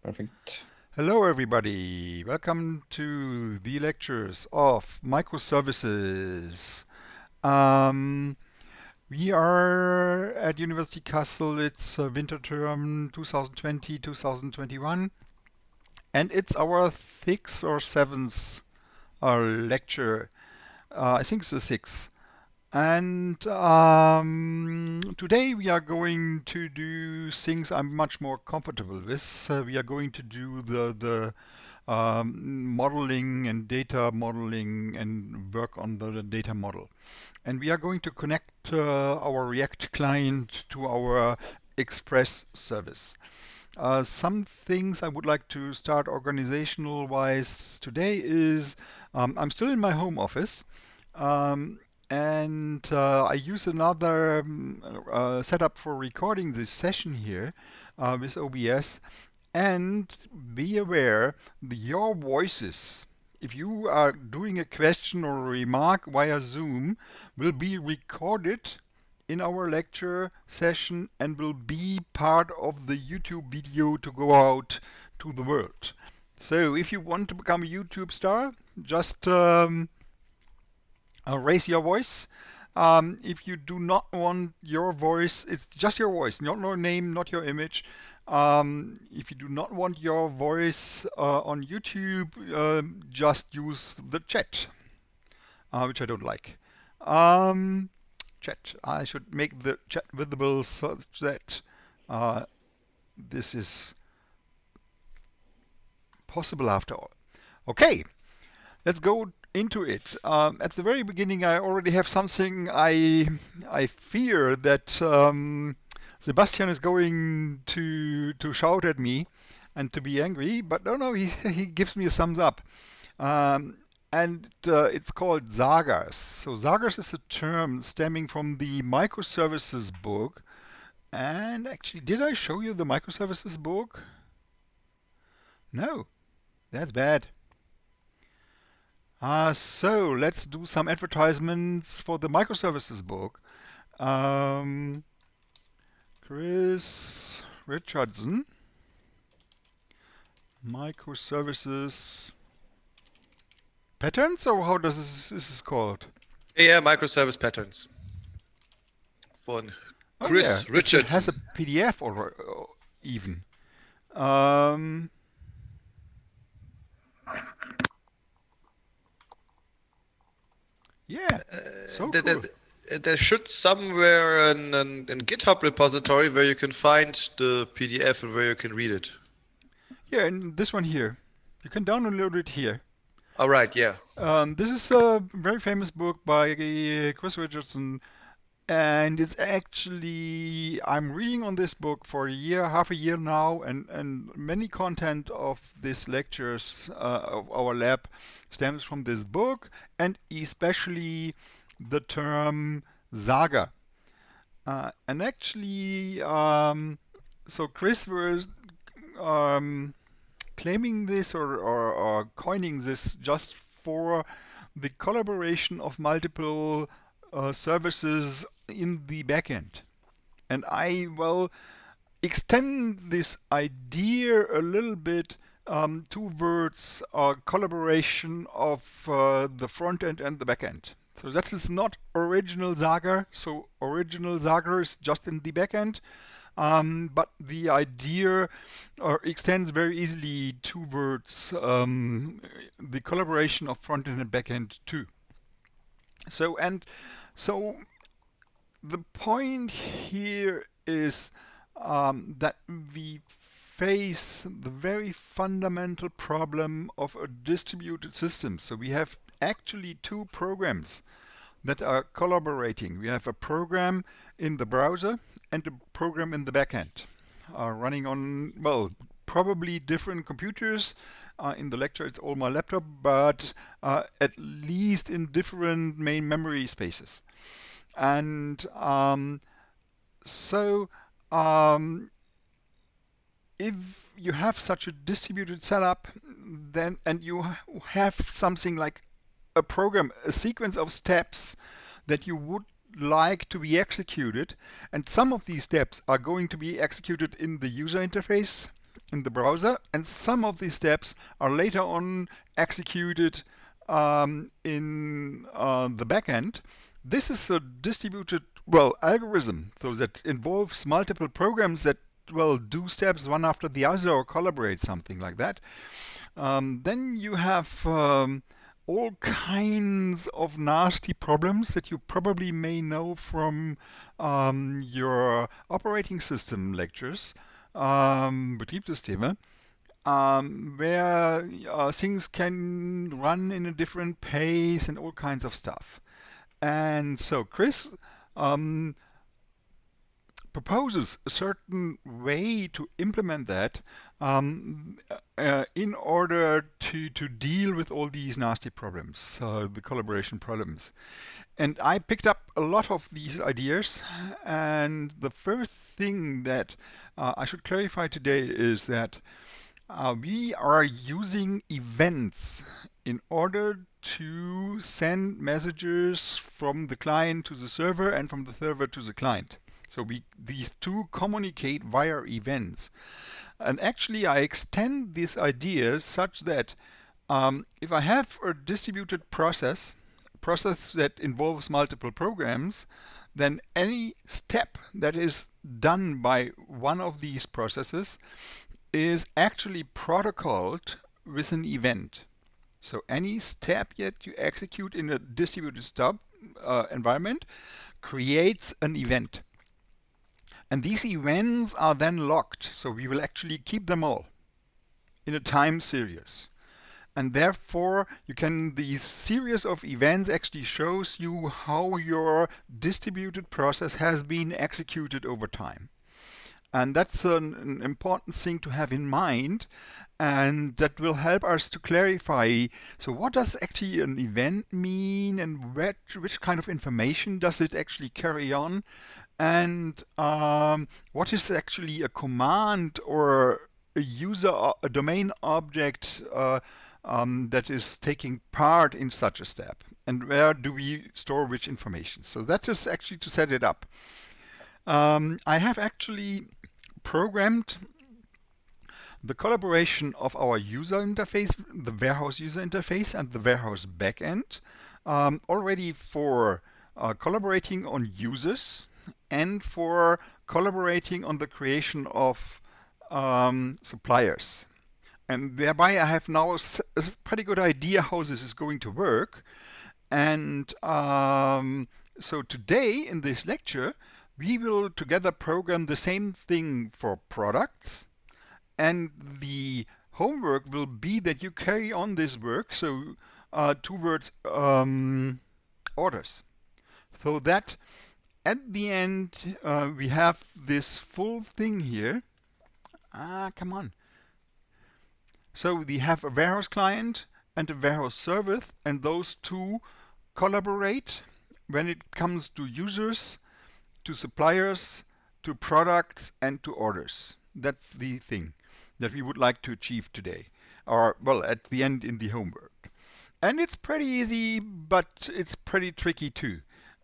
Perfect. Hello, everybody. Welcome to the lectures of microservices. Um, we are at University Kassel. It's winter term 2020-2021, and it's our sixth or seventh lecture. I think it's the sixth. And today we are going to do things I'm much more comfortable with. We are going to do the modeling and data modeling and work on the data model. And we are going to connect our React client to our Express service. Some things I would like to start organizational wise today is I'm still in my home office. Um, and I use another setup for recording this session here with OBS. And be aware your voices, if you are doing a question or a remark via Zoom, will be recorded in our lecture session and will be part of the YouTube video to go out to the world. So if you want to become a YouTube star, just raise your voice. If you do not want your voice, it's just your voice, not your name, not your image. If you do not want your voice on YouTube, just use the chat, which I don't like. Um, Chat. I should make the chat visible such that uh, this is possible after all. Okay, let's go into it. At the very beginning, I already have something I fear that Sebastian is going to shout at me and to be angry, but no, he gives me a thumbs up. Um, and it's called Sagas. So Sagas is a term stemming from the Microservices book. And actually, did I show you the Microservices book? No, that's bad. So let's do some advertisements for the microservices book. Um, Chris Richardson, microservices patterns, or how does this is called? Yeah, microservice patterns von Oh yeah, Chris it has a Richardson. PDF or even. Um, yeah, so There, there, cool. there should somewhere an GitHub repository where you can find the PDF and where you can read it. Yeah, and this one here, you can download it here. All right, yeah. This is a very famous book by Chris Richardson. And it's actually, I'm reading on this book for a year, half a year now, and many content of these lectures of our lab stems from this book, and especially the term Saga. And actually, so Chris was um, claiming this or coining this just for the collaboration of multiple services in the backend. And I will extend this idea a little bit towards collaboration of the front end and the back end. So that is not original Saga. So original Saga is just in the back end. But the idea extends very easily towards the collaboration of front end and back end too. So the point here is that we face the very fundamental problem of a distributed system. So we have actually two programs that are collaborating. We have a program in the browser and a program in the backend, running on, well, probably different computers. In the lecture, it's all my laptop, but at least in different main memory spaces. And so um, if you have such a distributed setup, then and you have something like a program, a sequence of steps that you would like to be executed, and some of these steps are going to be executed in the user interface, in the browser, and some of these steps are later on executed in the backend. This is a distributed, well, algorithm, so that involves multiple programs that, well, do steps one after the other or collaborate, something like that. Then you have all kinds of nasty problems that you probably may know from your operating system lectures, Betriebssysteme, where things can run in a different pace and all kinds of stuff. And so Chris um, proposes a certain way to implement that in order to deal with all these nasty problems, the collaboration problems. And I picked up a lot of these ideas. And the first thing that I should clarify today is that we are using events in order to send messages from the client to the server and from the server to the client. So these two communicate via events. And actually, I extend this idea such that if I have a distributed process that involves multiple programs, then any step that is done by one of these processes is actually protocoled with an event. So any step that you execute in a distributed stub environment creates an event. And these events are then locked. So we will actually keep them all in a time series. And therefore, these series of events actually shows you how your distributed process has been executed over time. And that's an important thing to have in mind, and that will help us to clarify. So what does actually an event mean, and which kind of information does it actually carry on? And what is actually a command or a domain object that is taking part in such a step? And where do we store which information? So that is actually to set it up. I have actually programmed the collaboration of our user interface, the warehouse user interface, and the warehouse backend already for collaborating on users and for collaborating on the creation of suppliers. And thereby I have now a pretty good idea how this is going to work. And so today in this lecture, we will together program the same thing for products. And the homework will be that you carry on this work, so towards orders. So that at the end, we have this full thing here. Come on. So we have a warehouse client and a warehouse service, and those two collaborate when it comes to users, to suppliers, to products, and to orders. That's the thing that we would like to achieve today, or, well, at the end in the homework. And it's pretty easy, but it's pretty tricky too.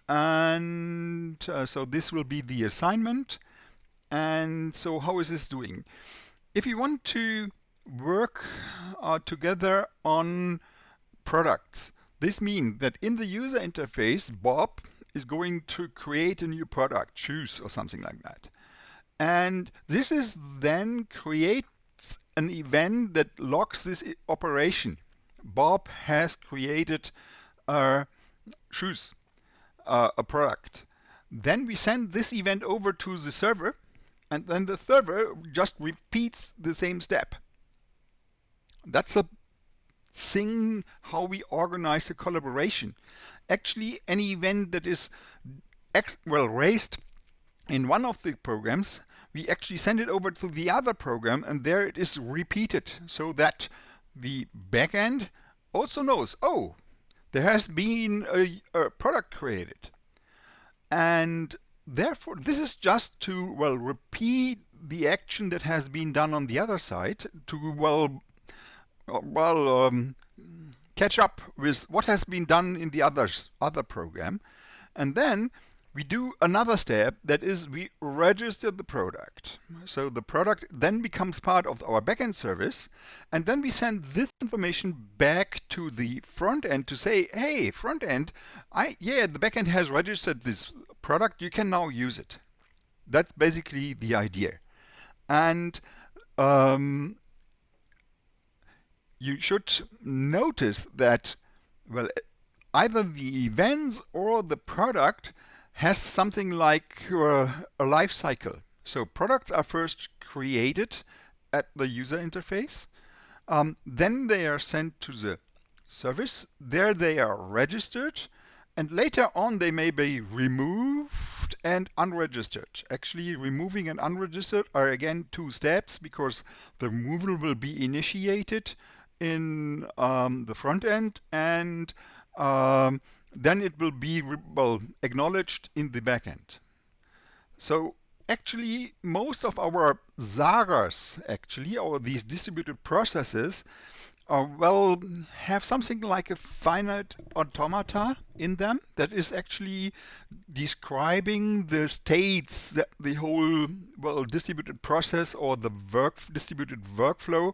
And so this will be the assignment. And so how is this doing? If you want to work together on products, this means that in the user interface, Bob is going to create a new product, shoes or something like that. And this is then creates an event that logs this operation. Bob has created shoes, a product. Then we send this event over to the server, and then the server just repeats the same step. That's a thing how we organize the collaboration. Actually, any event that is raised in one of the programs, we actually send it over to the other program, and there it is repeated, so that the backend also knows, oh, there has been a product created. And therefore, this is just to, well, repeat the action that has been done on the other side to, catch up with what has been done in the other program. And then we do another step, that is we register the product. So the product then becomes part of our backend service, and then we send this information back to the front end to say, hey, front end, yeah, the backend has registered this product, you can now use it. That's basically the idea. And you should notice that, well, either the events or the product has something like a life cycle. So products are first created at the user interface. Then they are sent to the service. There they are registered. And later on, they may be removed and unregistered. Actually, removing and unregistered are again two steps because the removal will be initiated in the front end, and then it will be acknowledged in the back end. So actually, most of our Sagas, or these distributed processes, have something like a finite automata in them that is actually describing the states that the whole distributed process or the distributed workflow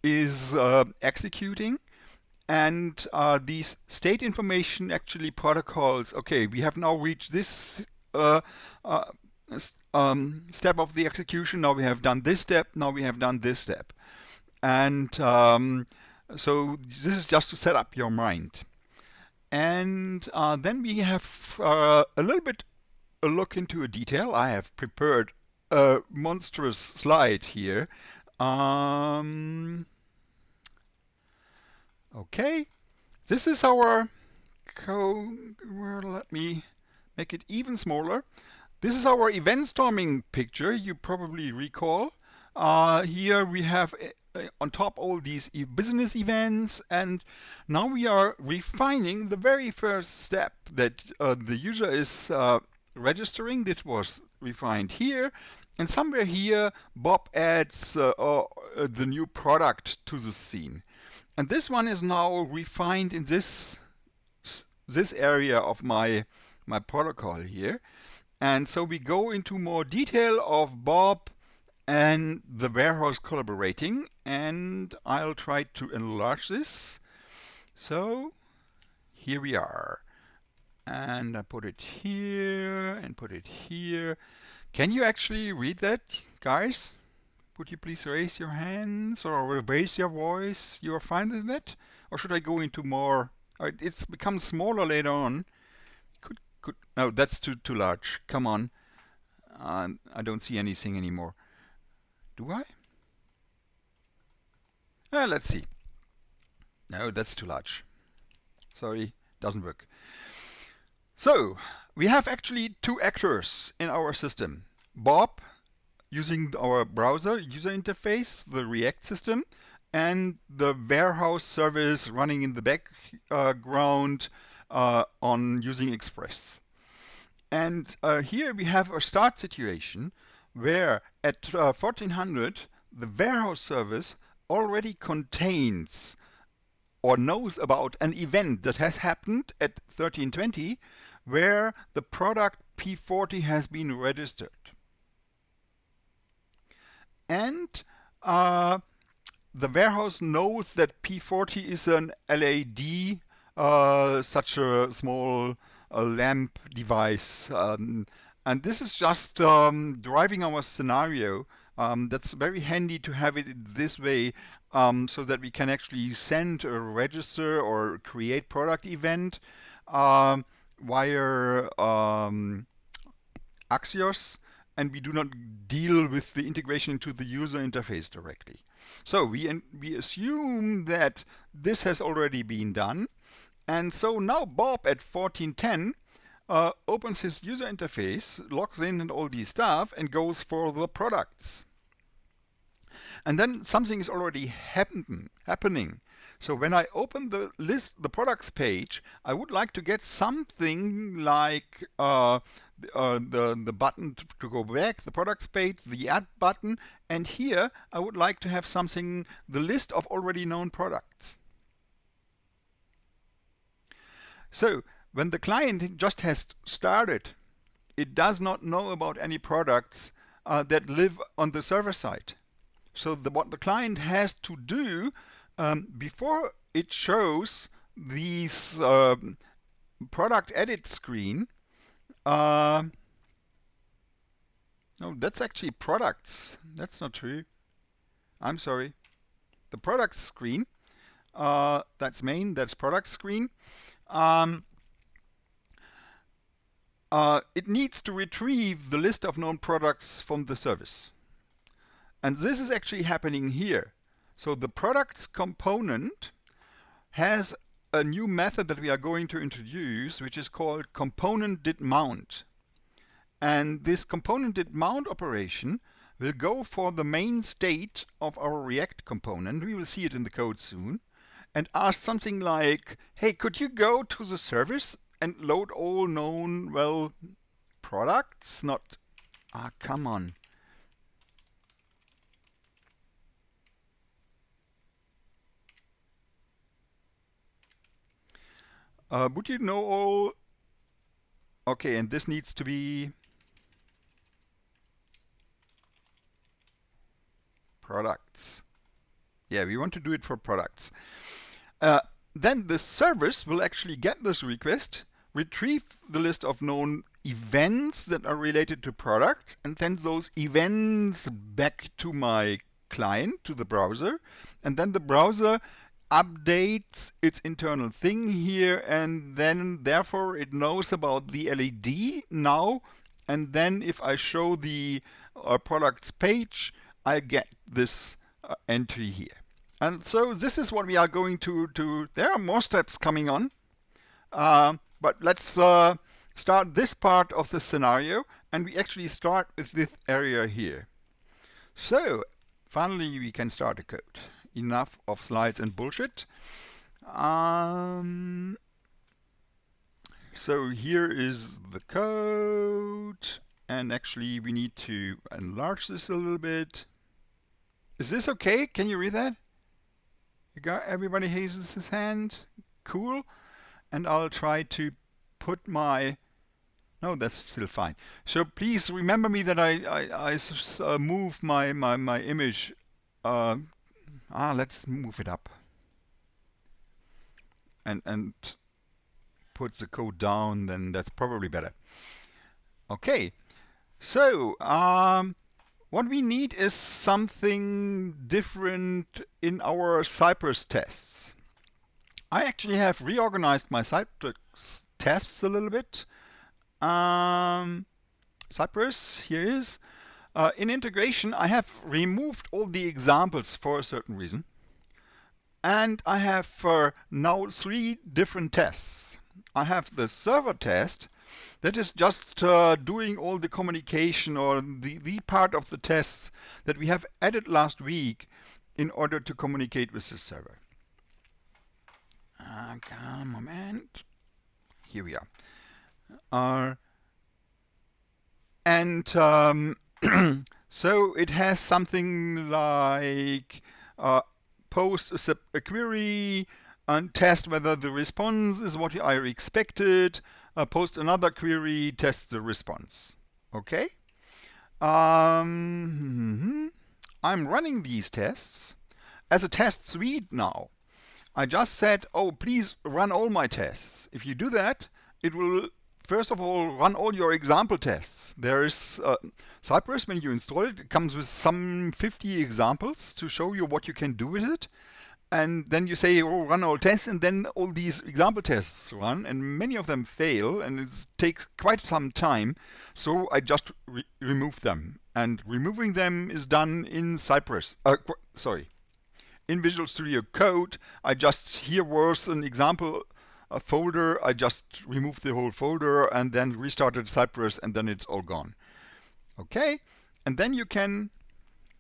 is executing. And these state information actually protocols, okay, we have now reached this uh, uh, step of the execution, now we have done this step, now we have done this step. And so this is just to set up your mind. And then we have a little bit a look into a detail. I have prepared a monstrous slide here. Okay, this is our well, let me make it even smaller. This is our event storming picture, you probably recall. Here we have on top all these business events, and now we are refining the very first step that the user is registering. That was refined here, and somewhere here Bob adds the new product to the scene. And this one is now refined in this area of my protocol here. And so we go into more detail of Bob and the warehouse collaborating, and I'll try to enlarge this. So here we are. And I put it here and put it here. Can you actually read that, guys? Would you please raise your hands or raise your voice? You are fine with that? Or should I go into more? It's become smaller later on. No, that's too large. Come on. I don't see anything anymore. Do I? Let's see. No, that's too large. Sorry, doesn't work. So, we have actually two actors in our system. Bob, using our browser user interface, the React system, and the warehouse service running in the background on using Express. And here we have a start situation where at 1400 the warehouse service already contains or knows about an event that has happened at 1320 where the product P40 has been registered. And the warehouse knows that P40 is an LAD, such a small lamp device. And this is just driving our scenario. That's very handy to have it this way, so that we can actually send a register or create product event via Axios, and we do not deal with the integration into the user interface directly. So we assume that this has already been done, and so now Bob at 1410 opens his user interface, logs in and all these stuff, and goes for the products. And then something is already happening. So when I open the list, the products page, I would like to get something like the button to go back, the products page, the add button, and here I would like to have something, the list of already known products. So when the client just has started it does not know about any products that live on the server side. So what the client has to do before it shows these product edit screen, no, that's actually products. That's not true. I'm sorry. The products screen, that's main, that's product screen. Um, it needs to retrieve the list of known products from the service. And this is actually happening here. So the products component has a new method that we are going to introduce, which is called component did mount. And this component did mount operation will go for the main state of our React component. We will see it in the code soon. And ask something like, hey, could you go to the service and load all known, well, products? Not, come on. Would you know all? Okay, and this needs to be products. Yeah, we want to do it for products. Uh, then the service will actually get this request, retrieve the list of known events that are related to products, and send those events back to my client, to the browser. And then the browser updates its internal thing here, and then therefore it knows about the LED now. And then if I show the products page, I get this entry here. And so this is what we are going to there are more steps coming on, but let's start this part of the scenario, and we actually start with this area here. So finally we can start the code. Enough of slides and bullshit. So here is the code, and actually we need to enlarge this a little bit. Is this okay? Can you read that? You got everybody raises his hand. Cool. And I'll try to put my. No, that's still fine. So please remember me that I move my image. Let's move it up and put the code down. Then that's probably better. Okay. So what we need is something different in our Cypress tests. I actually have reorganized my Cypress tests a little bit. Cypress, here is. In integration, I have removed all the examples for a certain reason. And I have now 3 different tests. I have the server test that is just doing all the communication, or the part of the tests that we have added last week in order to communicate with the server. Come on, man. Here we are. And so it has something like post a query and test whether the response is what I expected. Post another query, test the response. Okay. I'm running these tests as a test suite now. I just said, oh, please run all my tests. If you do that, it will first of all run all your example tests. There is Cypress, when you install it, it comes with some 50 examples to show you what you can do with it. And then you say, oh, run all tests, and then all these example tests run, and many of them fail, and it takes quite some time. So I just remove them. And removing them is done in Cypress. In Visual Studio Code. I just, here was an example folder. I just removed the whole folder and then restarted Cypress, and then it's all gone. Okay, and then you can.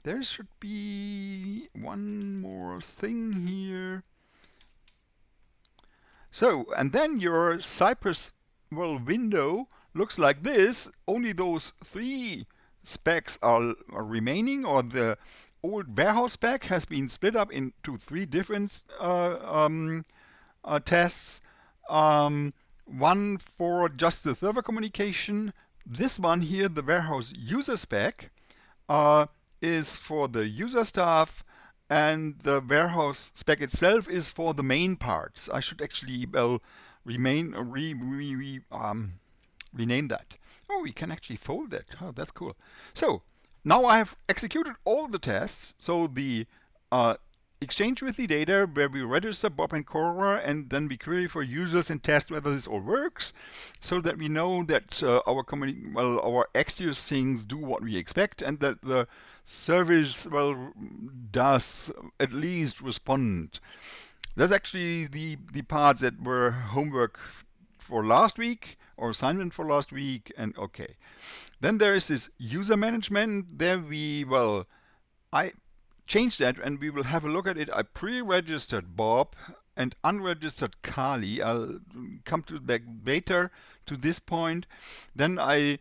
There should be one more thing here. So, and then your Cypress window looks like this. Only those 3 specs are remaining, or the old warehouse spec has been split up into 3 different tests. One for just the server communication, This one here, the warehouse user spec, uh, is for the user stuff, and the warehouse spec itself is for the main parts. I should actually, well, remain rename that. Oh, we can actually fold that. Oh, that's cool. So now I have executed all the tests. So the uh, exchange with the data where we register Bob and Cora, and then we query for users and test whether this all works, so that we know that our Exodus things do what we expect, and that the service does at least respond. That's actually the parts that were homework for last week or assignment for last week, and okay. Then there is this user management. There I changed that and we will have a look at it. I pre-registered Bob and unregistered Kali. I'll come to back later to this point. Then I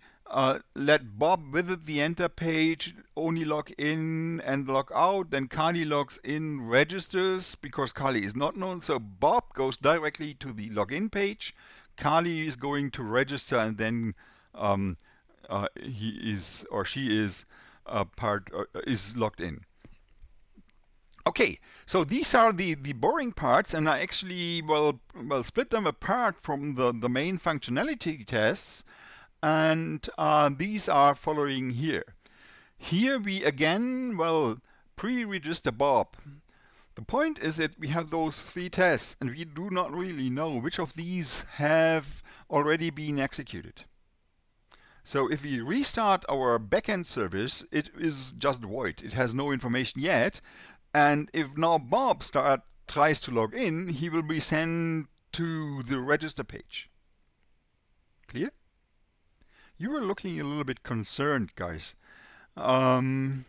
let Bob visit the enter page, only log in and log out. Then Kali logs in, registers because Kali is not known. So Bob goes directly to the login page. Kali is going to register, and then he is or she is is logged in. Okay, so these are the boring parts, and I actually split them apart from the main functionality tests, and these are following here. Here we again pre-register Bob. The point is that we have those three tests, and we do not really know which of these have already been executed. So if we restart our backend service, it is just void. It has no information yet. And if now Bob tries to log in, he will be sent to the register page. Clear? You were looking a little bit concerned, guys. You're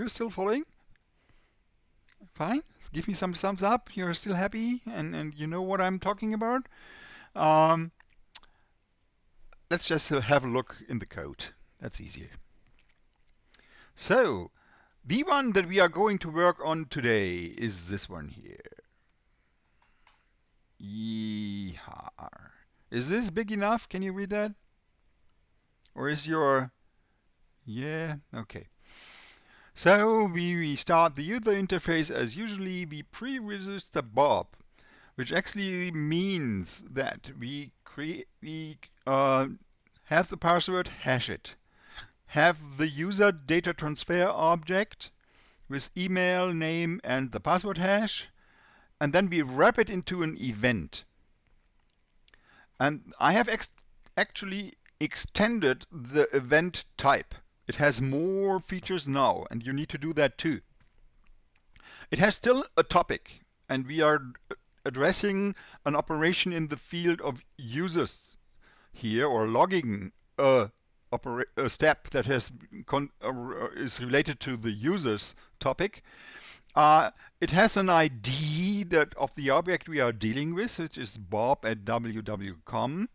still following? Fine. Give me some thumbs up. You're still happy, and you know what I'm talking about. Um, let's just have a look in the code. That's easier. So, the one that we are going to work on today is this one here. Yeehaw. Is this big enough? Can you read that? Or is your... Yeah, okay. So we start the user interface as usually. We pre-register Bob, which actually means that we have the password, hash it, have the user data transfer object with email, name, and the password hash, and then we wrap it into an event. And I have actually extended the event type. It has more features now, and you need to do that too. It has still a topic, and we are addressing an operation in the field of users here, or logging a step that is related to the users topic. It has an ID of the object we are dealing with, which is Bob at www.com.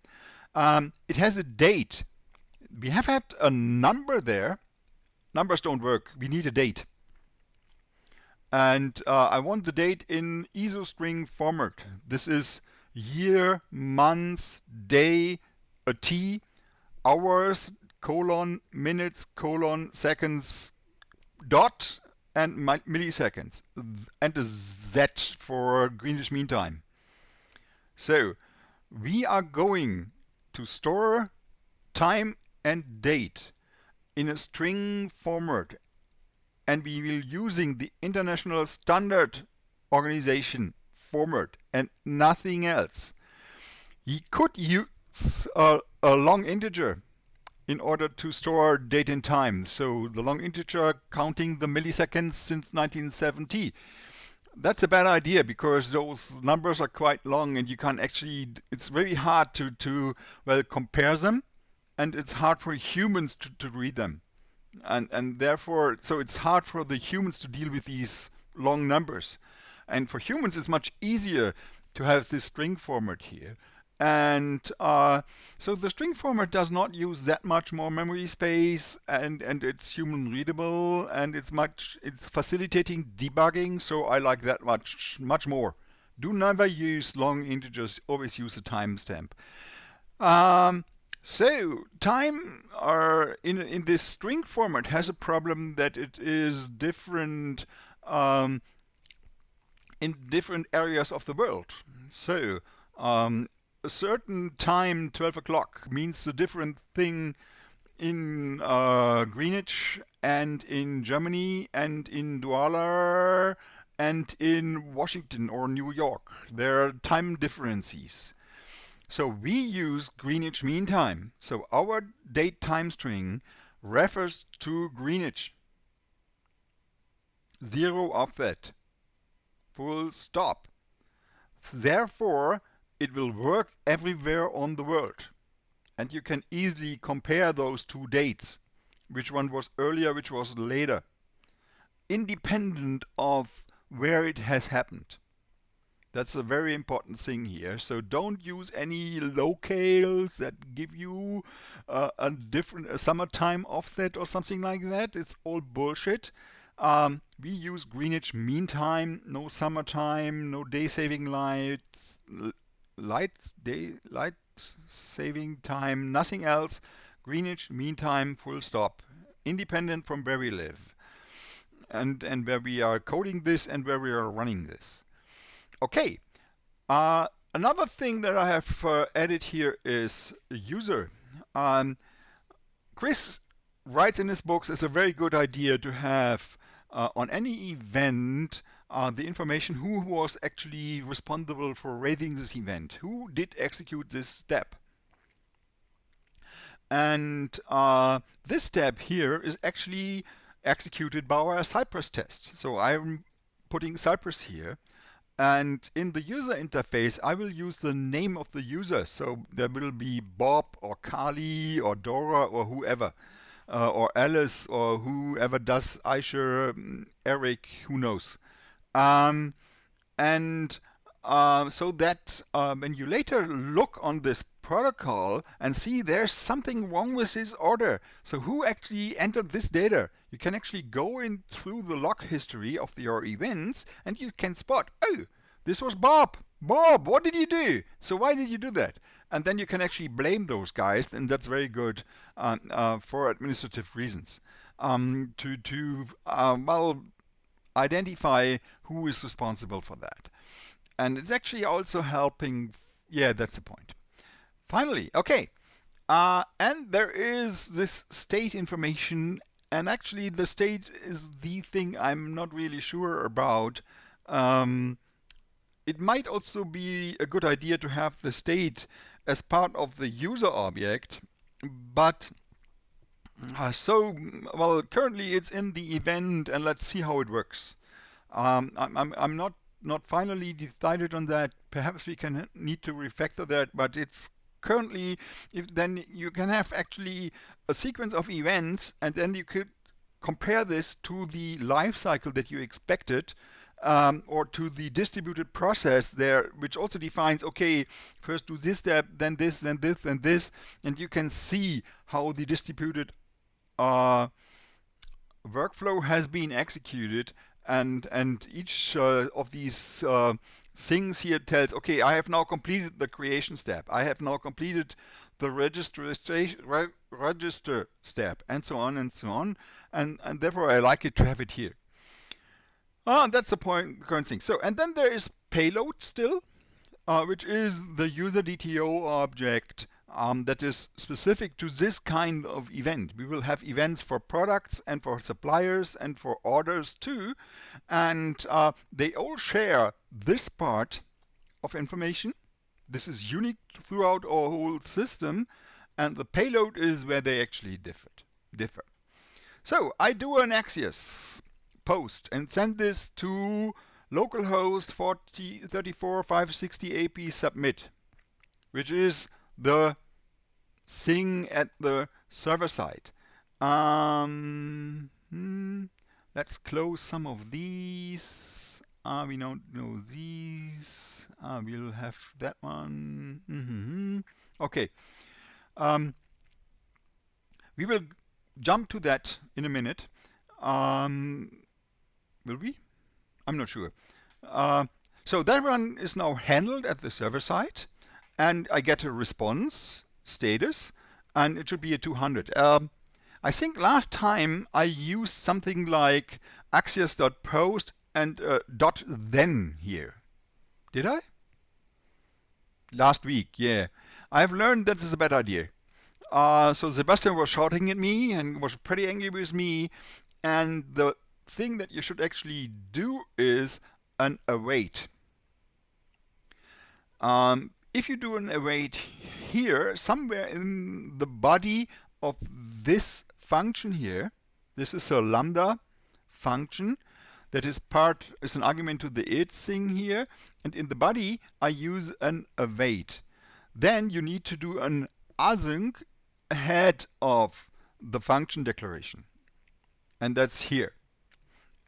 It has a date. We have had a number there. Numbers don't work. We need a date. And I want the date in isostring format. This is year, months, day, a T, hours, colon, minutes, colon, seconds, dot, and milliseconds, and a Z for Greenwich Mean Time. So we are going to store time and date in a string format, and we will using the International Standard Organization format and nothing else. You could use a long integer in order to store date and time. So the long integer counting the milliseconds since 1970. That's a bad idea because those numbers are quite long, and you can't actually, it's very hard to compare them, and it's hard for humans to read them. And therefore, so it's hard for the humans to deal with these long numbers. And for humans, it's much easier to have this string format here. And so the string format does not use that much more memory space, and it's human readable, and it's facilitating debugging. So I like that much more. Do never use long integers. Always use a timestamp. So time in this string format has a problem that it is different um, in different areas of the world. So um, a certain time, 12 o'clock, means a different thing in Greenwich and in Germany and in Douala and in Washington or New York. There are time differences. So we use Greenwich Mean Time. So our date time string refers to Greenwich. Zero of that. Full stop. Therefore, it will work everywhere on the world. And you can easily compare those two dates. Which one was earlier, which was later. Independent of where it has happened. That's a very important thing here. So don't use any locales that give you a different summertime offset or something like that. It's all bullshit. We use Greenwich Mean Time, no summertime, no day saving lights, light saving time, nothing else. Greenwich Mean Time, full stop. Independent from where we live and where we are coding this and where we are running this. Okay, another thing that I have added here is user. Um, Chris writes in his books it's a very good idea to have on any event the information who was actually responsible for raising this event, who did execute this step. And this step here is actually executed by our Cypress test. So I'm putting Cypress here. And in the user interface, I will use the name of the user. So there will be Bob or Carly or Dora or whoever, or Alice or whoever does Aisha, Eric, who knows. Um, and so that when you later look on this protocol and see there's something wrong with this order, so who actually entered this data, you can actually go in through the log history of your events and you can spot, oh, this was Bob. Bob, what did you do? So why did you do that? And then you can actually blame those guys, and that's very good for administrative reasons. Well, identify who is responsible for that. And it's actually also helping. Yeah, that's the point. Finally, okay. And there is this state information, and actually, the state is the thing I'm not really sure about. Um, it might also be a good idea to have the state as part of the user object, but well, currently it's in the event, and let's see how it works. I'm not finally decided on that. Perhaps we can need to refactor that, but it's currently, if then you can have actually a sequence of events, and then you could compare this to the life cycle that you expected, or to the distributed process there, which also defines, okay, first do this step, then this, then this, then this, and you can see how the distributed uh, workflow has been executed, and each of these things here tells, okay, I have now completed the creation step, I have now completed the register step, and so on and so on, and therefore I like it to have it here. That's the current thing. So, and then there is payload still, which is the user DTO object that is specific to this kind of event. We will have events for products and for suppliers and for orders too, and they all share this part of information. This is unique throughout our whole system, and the payload is where they actually differ. So I do an Axios post and send this to localhost 34560 AP submit, which is the thing at the server side. Let's close some of these. We don't know these. We'll have that one. Okay. Um, we will jump to that in a minute. Will we? I'm not sure. Uh, so that one is now handled at the server side, and I get a response status, and it should be a 200. I think last time I used something like axios.post and .then here. Did I? Last week, yeah. I've learned that this is a bad idea. So Sebastian was shouting at me and was pretty angry with me. And the thing that you should actually do is an await. If you do an await here, somewhere in the body of this function here, this is a lambda function that is an argument to the it thing here, and in the body I use an await. Then you need to do an async ahead of the function declaration, and that's here.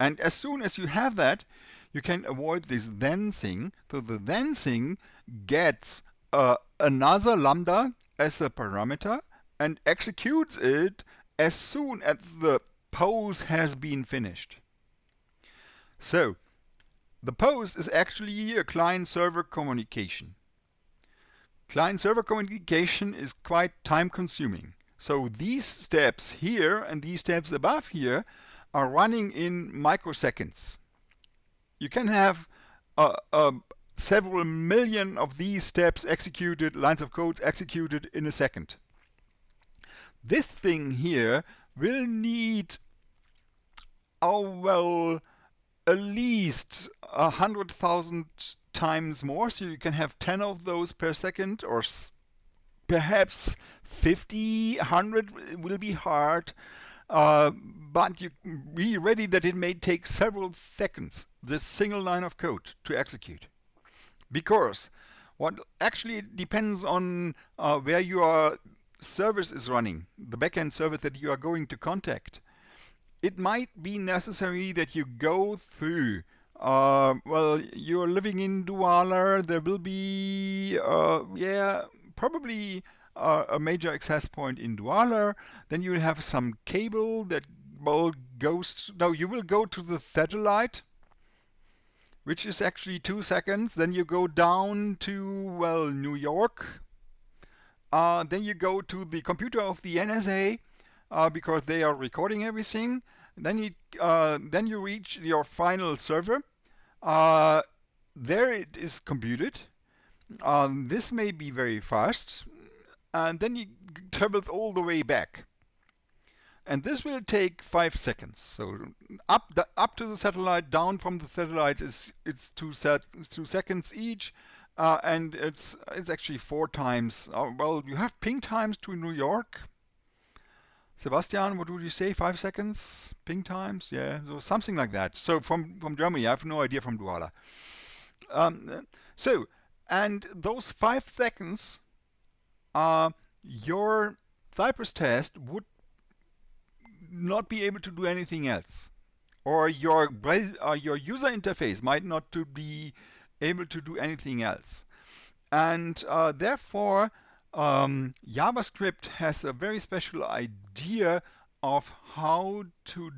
And as soon as you have that, you can avoid this then thing. So the then thing gets another lambda as a parameter and executes it as soon as the pose has been finished. So the pose is actually a client-server communication. Client-server communication is quite time-consuming. So these steps here and these steps above here are running in microseconds. You can have several million of these steps executed, lines of code executed in a second. This thing here will need, oh well, at least 100,000 times more, so you can have 10 of those per second, or perhaps 50, 100 will be hard. But you be ready that it may take several seconds, this single line of code, to execute. Because what actually depends on where your service is running, the backend service that you are going to contact. It might be necessary that you go through. Well, you're living in Douala. There will be, probably a major access point in Douala. Then you have some cable that goes. No, you will go to the satellite, which is actually 2 seconds. Then you go down to, well, New York. Then you go to the computer of the NSA because they are recording everything. Then you reach your final server. There it is computed. This may be very fast. And then you travel all the way back. And this will take 5 seconds. So up to the satellite, down from the satellite is it's 2 seconds each. And it's actually 4 times. Well, you have ping times to New York. Sebastian, what would you say? 5 seconds ping times? Yeah, so something like that. So from Germany, I have no idea from Douala. So, and those 5 seconds, your Cypress test would not be able to do anything else, or your user interface might not to be able to do anything else. And therefore, JavaScript has a very special idea of how to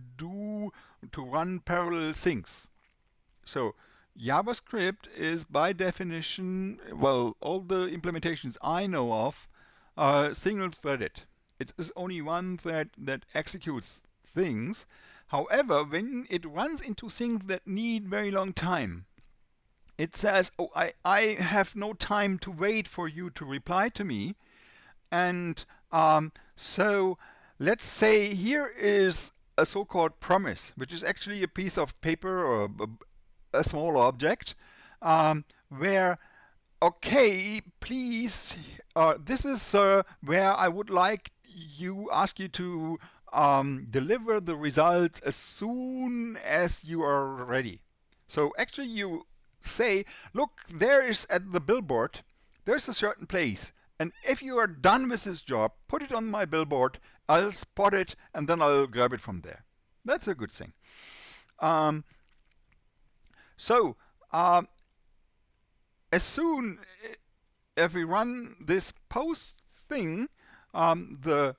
run parallel things. So JavaScript is by definition, well, all the implementations I know of are single-threaded. It is only one thread that executes things. However, when it runs into things that need very long time, it says, oh, I have no time to wait for you to reply to me. And so let's say here is a so-called promise, which is actually a piece of paper or a small object, where, okay, please, this is where I would like ask you to deliver the results as soon as you are ready. So actually you say, look, there is at the billboard, there's a certain place, and if you are done with this job, put it on my billboard, I'll spot it, and then I'll grab it from there. That's a good thing. So as soon as we run this post thing, the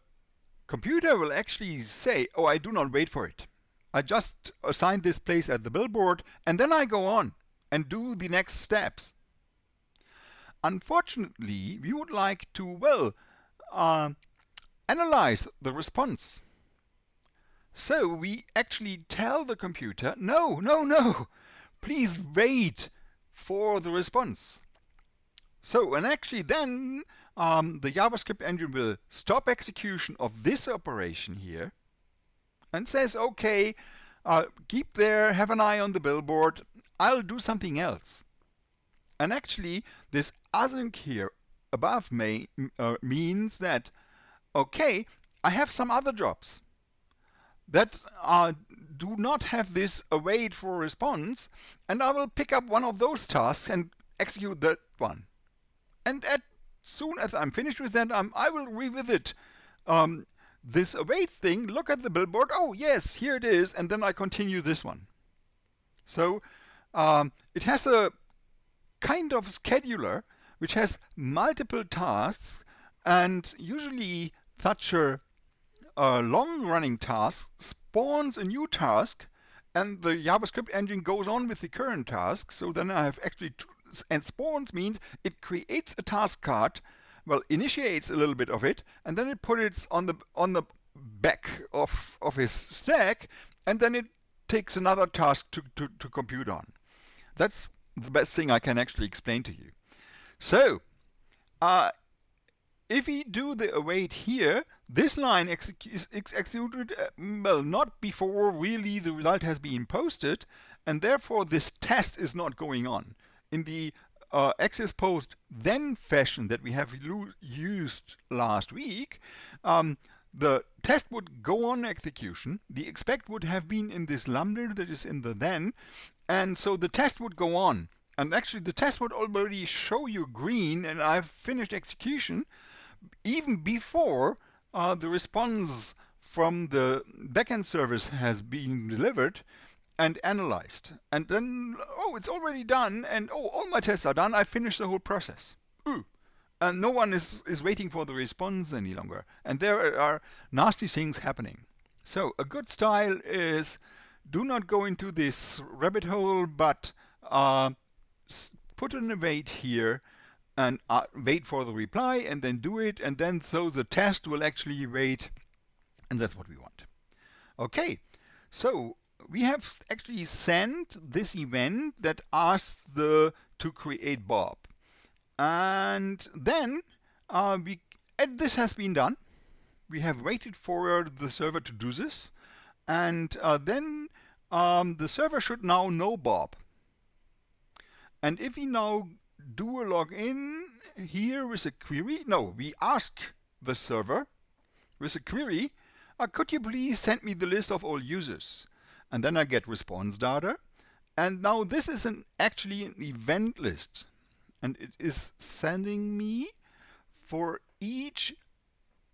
computer will actually say, oh, I do not wait for it. I just assign this place at the billboard, and then I go on and do the next steps. Unfortunately, we would like to, well, analyze the response. So we actually tell the computer, no, no, no, please wait for the response. So, and actually then the JavaScript engine will stop execution of this operation here and says, okay, keep there, have an eye on the billboard, I'll do something else. And actually, this async here above means that, okay, I have some other jobs that do not have this await for response, and I will pick up one of those tasks and execute that one. And as soon as I'm finished with that, I will revisit this await thing, look at the billboard, oh yes, here it is, and then I continue this one. So it has a kind of scheduler which has multiple tasks, and usually such a long-running task spawns a new task, and the JavaScript engine goes on with the current task. So then I have actually and spawns means it creates a task card, well, initiates a little bit of it, and then it puts it on the back of his stack, and then it takes another task to compute on. That's the best thing I can actually explain to you. So if we do the await here, this line is executed, well, not before really the result has been posted, and therefore this test is not going on. In the access post then fashion that we have used last week, the test would go on execution. The expect would have been in this lambda that is in the then, and so the test would go on. And actually, the test would already show you green, and I've finished execution even before the response from the backend service has been delivered and analyzed. And then, oh, it's already done, and oh, all my tests are done. I finished the whole process. Ooh. And no one is waiting for the response any longer. And there are nasty things happening. So a good style is do not go into this rabbit hole, but put an await here and wait for the reply and then do it, and then so the test will actually wait, and that's what we want. Okay, so we have actually sent this event that asks to create Bob. And then and this has been done. We have waited for the server to do this, and then the server should now know Bob. And if we now do a login here with a query, no, we ask the server with a query, could you please send me the list of all users? And then I get response data. And now this is actually an event list. And it is sending me for each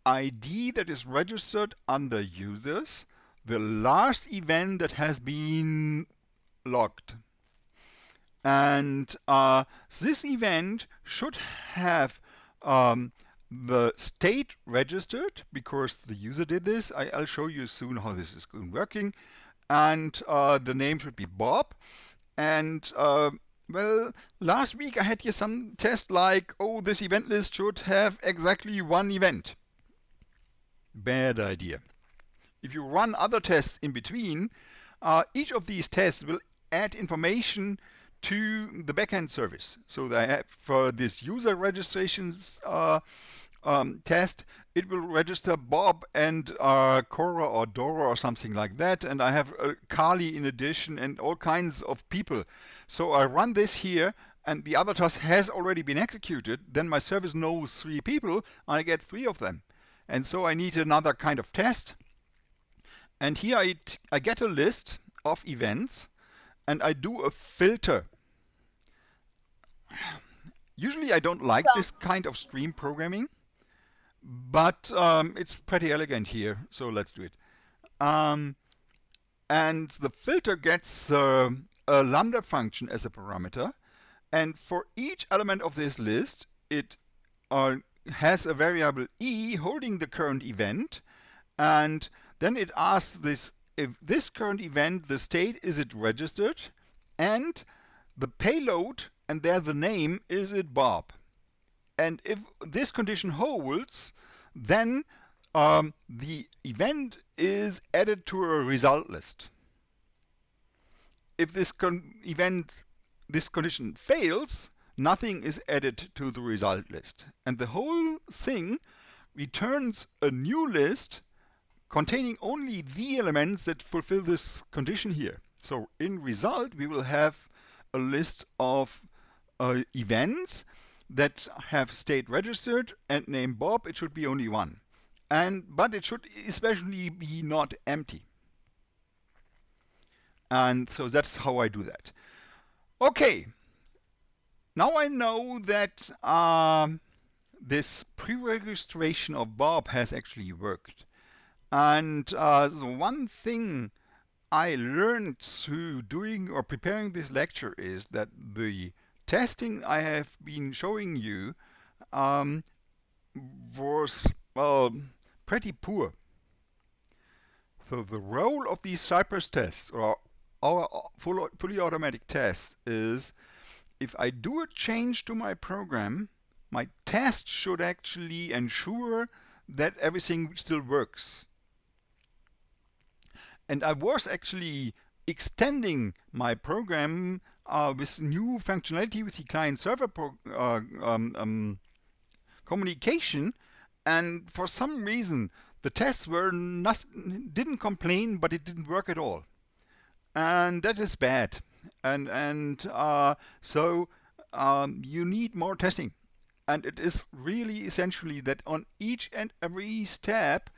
ID that is registered under users, the last event that has been logged. And this event should have the state registered because the user did this. I'll show you soon how this is working. And the name should be Bob. And well, last week I had here some test like, oh, this event list should have exactly one event. Bad idea. If you run other tests in between, each of these tests will add information to the backend service. So for this user registrations test, it will register Bob and Cora or Dora or something like that. And I have Carly in addition and all kinds of people. So I run this here, and the other task has already been executed. Then my service knows 3 people, and I get 3 of them. And so I need another kind of test. And here I get a list of events, and I do a filter. Usually I don't like this kind of stream programming, but it's pretty elegant here, so let's do it. And the filter gets a lambda function as a parameter, and for each element of this list, it has a variable e holding the current event, and then it asks this, if this current event, the state, is it registered, and the payload, and there the name, is it Bob. And if this condition holds, then The event is added to a result list. If this condition fails, nothing is added to the result list. And the whole thing returns a new list containing only the elements that fulfill this condition here. So in result, we will have a list of events that have state registered and name Bob. It should be only one. But it should especially be not empty. And so that's how I do that. Okay, now I know that this pre-registration of Bob has actually worked. And the one thing I learned through doing or preparing this lecture is that the testing I have been showing you was, well, pretty poor. So the role of these Cypress tests, or our fully automatic tests, is if I do a change to my program, my test should actually ensure that everything still works. And I was actually extending my program with new functionality with the client-server communication, and for some reason the tests didn't complain, but it didn't work at all, and that is bad. So you need more testing, and it is really essentially that on each and every step,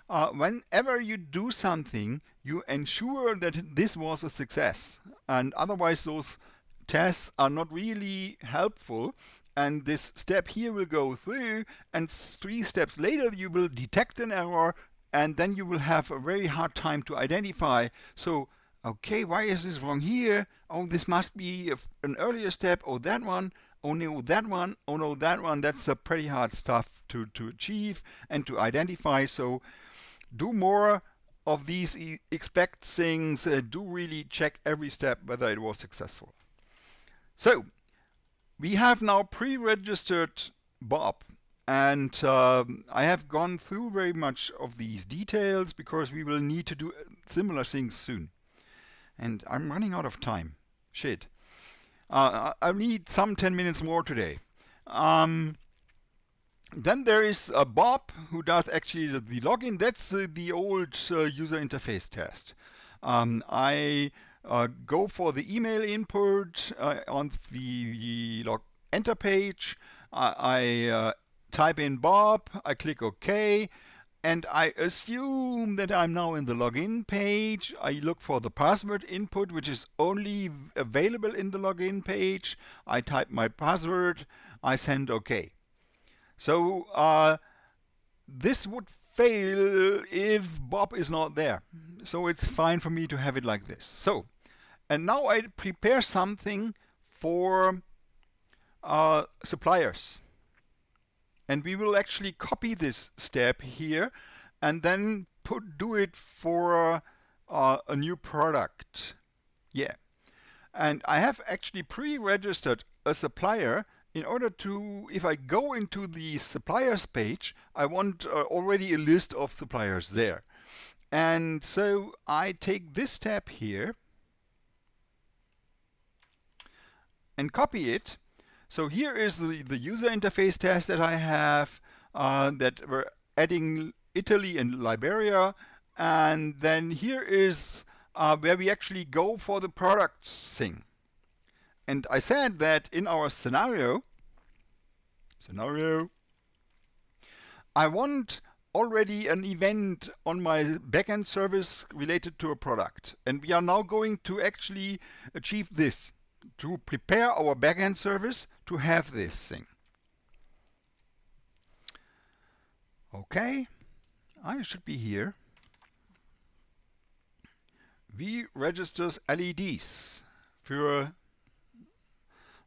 whenever you do something, you ensure that this was a success, and otherwise those tests are not really helpful. And this step here will go through, and 3 steps later you will detect an error, and then you will have a very hard time to identify. So, okay, why is this wrong here? Oh, this must be an earlier step. Oh, that one. Oh no, that one. Oh no, that one. That's a pretty hard stuff to achieve and to identify. So do more of these expect things. Do really check every step whether it was successful. So we have now pre-registered Bob, and I have gone through very much of these details because we will need to do similar things soon. And I'm running out of time. Shit. I need some 10 minutes more today. Then there is Bob, who does actually the login. That's the old user interface test. I go for the email input on the log enter page. I type in Bob. I click OK. And I assume that I'm now in the login page. I look for the password input, which is only available in the login page. I type my password. I send OK. So this would fail if Bob is not there. So it's fine for me to have it like this. So, and now I prepare something for suppliers. And we will actually copy this step here and then do it for a new product. Yeah. And I have actually pre-registered a supplier in order to, if I go into the suppliers page, I want already a list of suppliers there. And so I take this step here and copy it. So here is the user interface test that I have, that we're adding Italy and Liberia. And then here is where we actually go for the products thing. And I said that in our scenario, I want already an event on my backend service related to a product. And we are now going to actually achieve this, to prepare our backend service to have this thing. Okay, I should be here. V registers LEDs for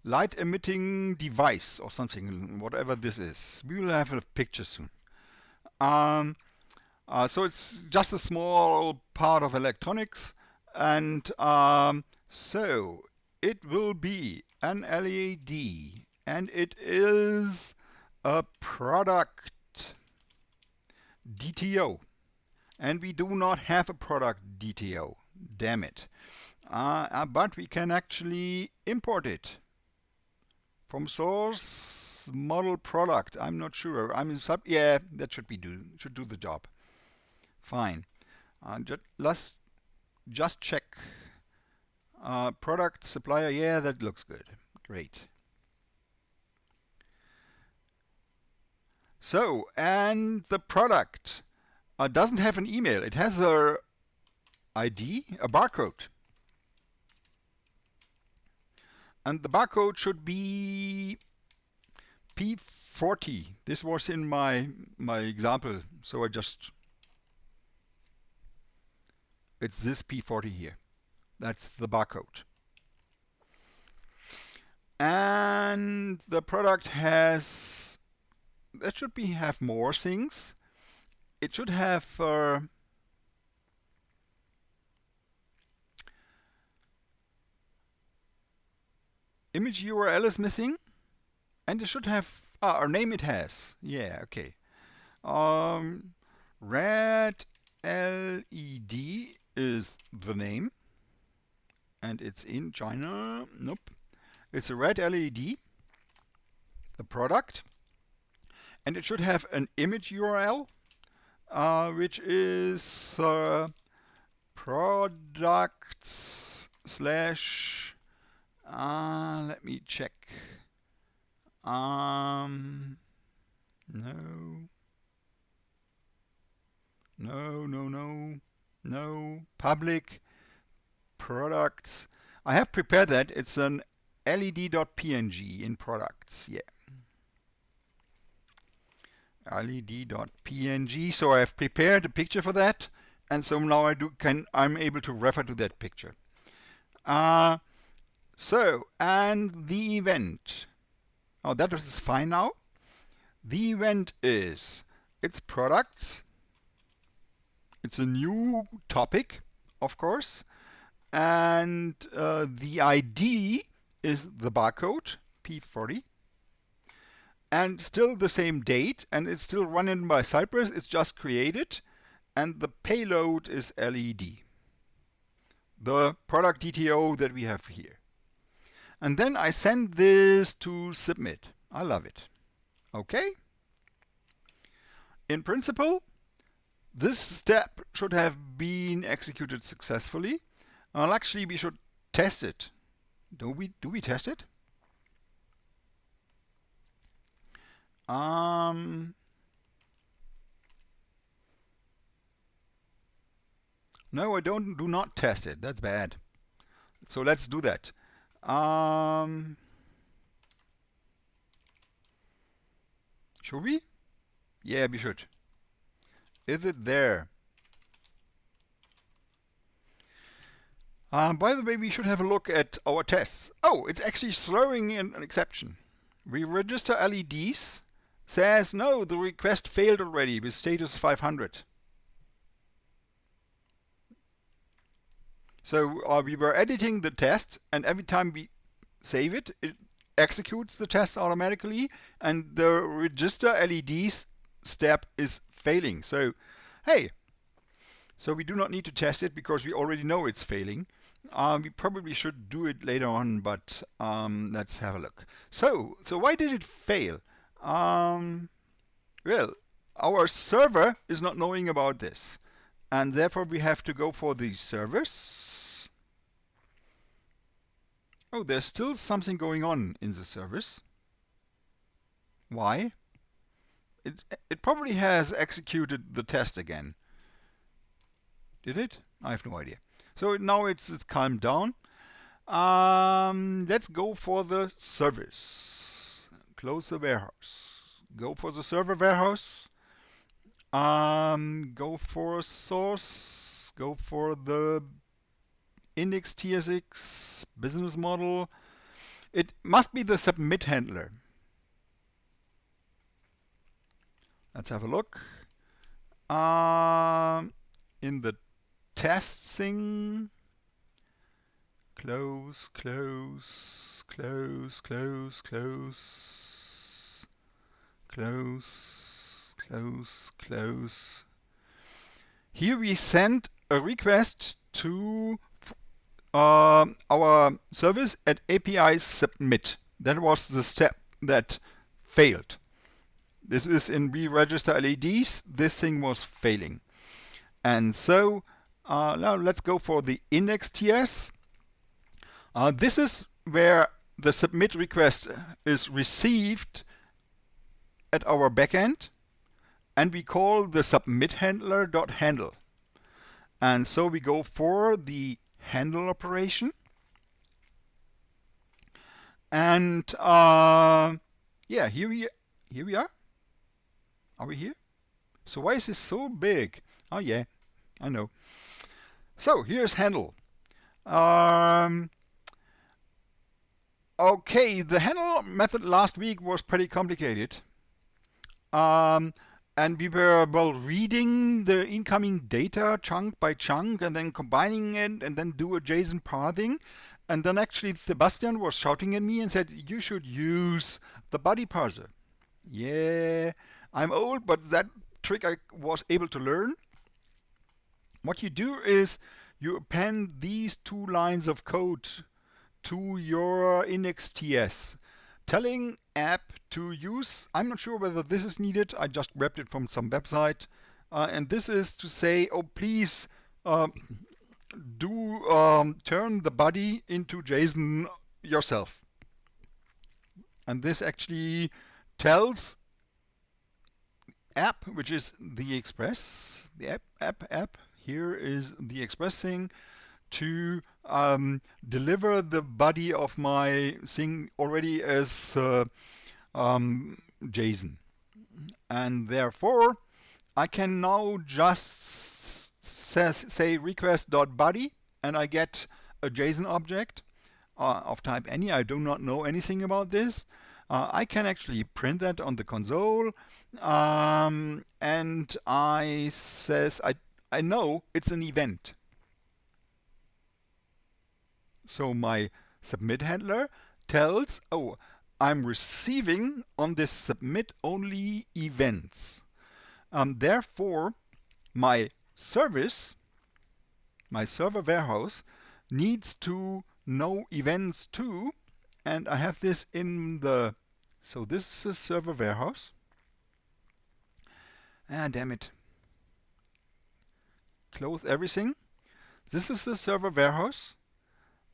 light emitting device or something, whatever this is. We will have a picture soon. So it's just a small part of electronics, and so it will be an LED, and it is a product. DTO. And we do not have a product DTO. Damn it. But we can actually import it from source model product. I'm not sure. Yeah, that should do the job. Fine. Let's just check. Product supplier. Yeah, that looks good. Great. So, and the product doesn't have an email. It has a ID, a barcode. And the barcode should be P40. This was in my example, so it's this P40 here. That's the barcode. And the product have more things. It should have image URL is missing, and it should have our name. It has. Yeah, okay. Red LED is the name, and it's in China. Nope. It's a red LED, the product, and it should have an image URL, which is products slash. Let me check. No, no. Public products. I have prepared that. It's an led.png in products. Yeah. led.png. So I have prepared a picture for that, and so now I'm able to refer to that picture. And the event. Oh, that is fine now. The event is it's products. It's a new topic, of course, and the ID is the barcode P40. And still the same date, and it's still running by Cypress. It's just created, and the payload is LED, the product DTO that we have here. And then I send this to submit. I love it. Okay? In principle, this step should have been executed successfully. Well, actually, we should test it. Do we test it? No, do not test it. That's bad. So let's do that. Should we? Yeah, we should. Is it there? By the way, we should have a look at our tests. Oh, it's actually throwing in an exception. We register LEDs. Says, no, the request failed already with status 500. So we were editing the test, and every time we save it, it executes the test automatically, and the register LEDs step is failing. So, hey, so we do not need to test it because we already know it's failing. We probably should do it later on, but let's have a look. So why did it fail? Well, our server is not knowing about this, and therefore we have to go for the service. Oh, there's still something going on in the service. Why? It probably has executed the test again. Did it? I have no idea. So now it's calmed down. Let's go for the service. Close the warehouse. Go for the server warehouse. Go for source. Go for the index TSX business model. It must be the submit handler. Let's have a look. In the testing, close, close, close, close, close, close, Close, close. Here we send a request to our service at API submit. That was the step that failed. This is in re-register LEDs. This thing was failing. And so now let's go for the index.ts. This is where the submit request is received at our backend, and we call the submit handler.handle. And so we go for the handle operation. And yeah, here we are. Are we here? So why is this so big? Oh yeah, I know. So here's handle. Okay, the handle method last week was pretty complicated. Um, and we were reading the incoming data chunk by chunk and then combining it and then do a JSON parsing. And then actually Sebastian was shouting at me and said, you should use the body parser. Yeah, I'm old, but that trick I was able to learn. What you do is you append these two lines of code to your index.ts, telling app to use, I'm not sure whether this is needed, I just grabbed it from some website, and this is to say, oh please do turn the body into JSON yourself. And this actually tells app, which is the Express, the app, here is the Express thing, to deliver the body of my thing already as JSON. And therefore, I can now just say request.body and I get a JSON object of type any. I do not know anything about this. I can actually print that on the console, and I know it's an event. So my submit handler tells, oh, I'm receiving on this submit only events. Therefore, my service, my server warehouse, needs to know events too. And I have this in the, so this is the server warehouse. Ah, damn it. Close everything. This is the server warehouse.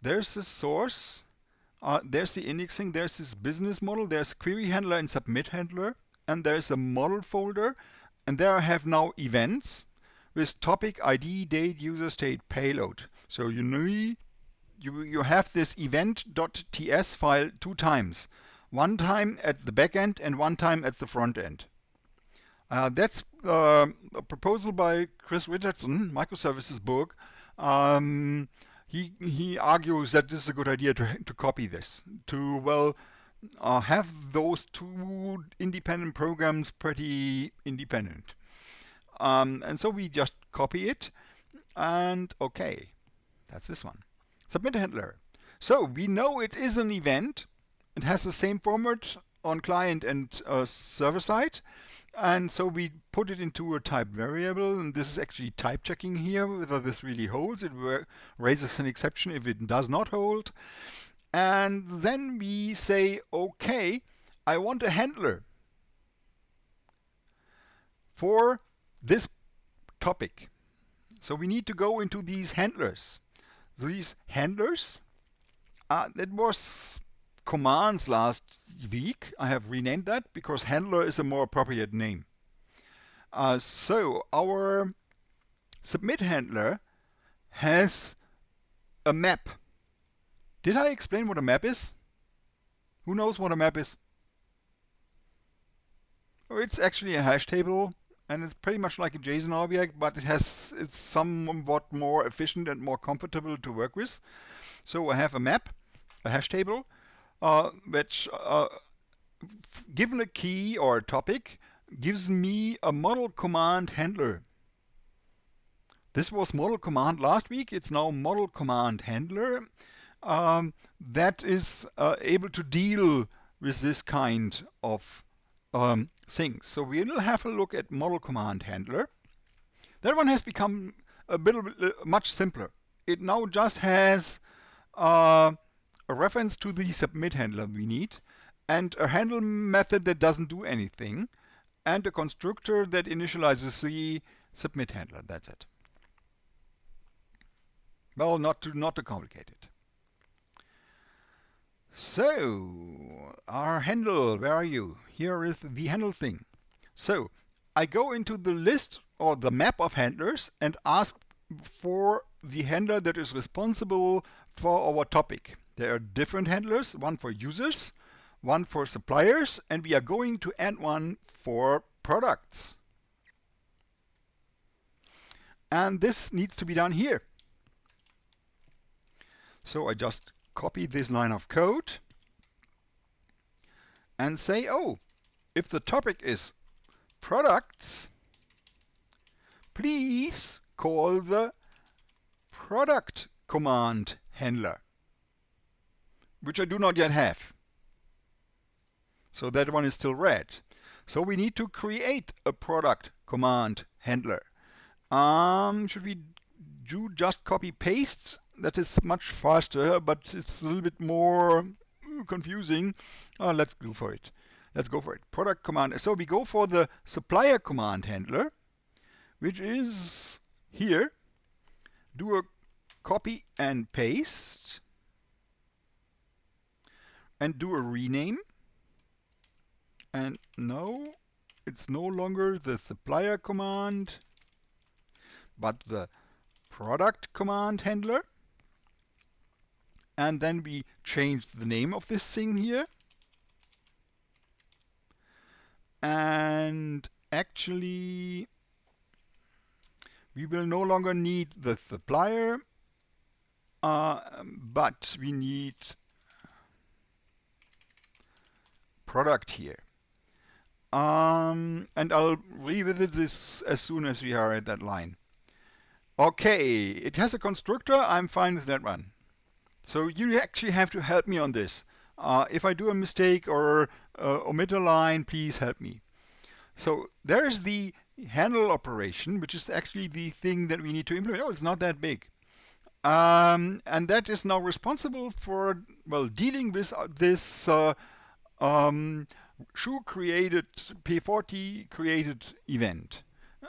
There's the source. There's the indexing. There's this business model. There's query handler and submit handler. And there's a model folder. And there I have now events with topic, ID, date, user state, payload. So you have this event.ts file two times. One time at the back end and one time at the front end. That's a proposal by Chris Richardson, Microservices book. He argues that this is a good idea to copy this, to have those two independent programs pretty independent. And so we just copy it, and okay, that's this one. Submit handler. So we know it is an event. It has the same format on client and server side. And so we put it into a type variable, and this is actually type checking here, whether this really holds. It raises an exception if it does not hold. And then we say, okay, I want a handler for this topic. So we need to go into these handlers. These handlers, that was commands last week. I have renamed that because handler is a more appropriate name. So our submit handler has a map. Did I explain what a map is? Who knows what a map is? Oh, it's actually a hash table, and it's pretty much like a JSON object, but it's somewhat more efficient and more comfortable to work with. So I have a map, a hash table, which given a key or a topic, gives me a model command handler. This was model command last week. It's now model command handler that is able to deal with this kind of things. So we'll have a look at model command handler. That one has become a bit much simpler. It now just has a reference to the submit handler we need, and a handle method that doesn't do anything, and a constructor that initializes the submit handler. That's it. Well, not too complicated. So, our handle, where are you? Here is the handle thing. So, I go into the list or the map of handlers and ask for the handler that is responsible for our topic. There are different handlers, one for users, one for suppliers, and we are going to add one for products. And this needs to be done here. So I just copy this line of code and say, oh, if the topic is products, please call the product command handler, which I do not yet have. So that one is still red. So we need to create a product command handler. Should we do just copy paste? That is much faster, but it's a little bit more confusing. Let's go for it. Let's go for it. Product command. So we go for the supplier command handler, which is here. Do a copy and paste and do a rename. And no, it's no longer the supplier command, but the product command handler. And then we change the name of this thing here. And actually, we will no longer need the supplier, but we need product here. And I'll revisit this as soon as we are at that line. Okay, it has a constructor. I'm fine with that one. So you actually have to help me on this. If I do a mistake or omit a line, please help me. So there's the handle operation, which is actually the thing that we need to implement. Oh, it's not that big. And that is now responsible for, well, dealing with this shoe created, P40 created event.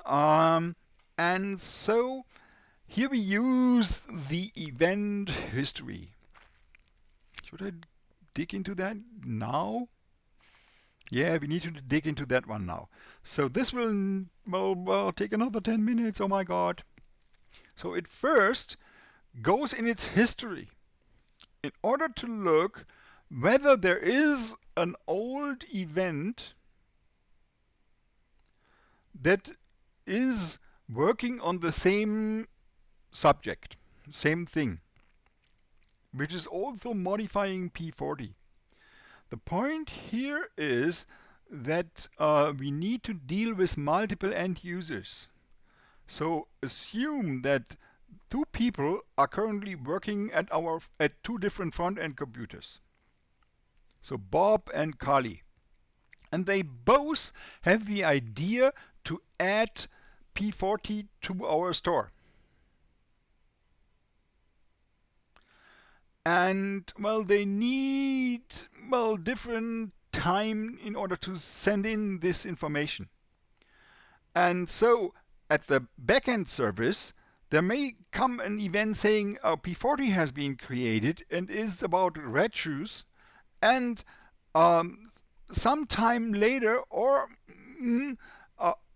And so here we use the event history. Should I dig into that now? Yeah, we need to dig into that one now. So this will, well, take another 10 minutes. Oh my God. So it first goes in its history in order to look whether there is an old event that is working on the same subject, same thing, which is also modifying P40. The point here is that we need to deal with multiple end users. So assume that two people are currently working at two different front-end computers. So Bob and Carly. And they both have the idea to add P40 to our store. And well, they need, well, different time in order to send in this information. And so at the backend service, there may come an event saying P40 has been created and is about red shoes, and sometime later, or an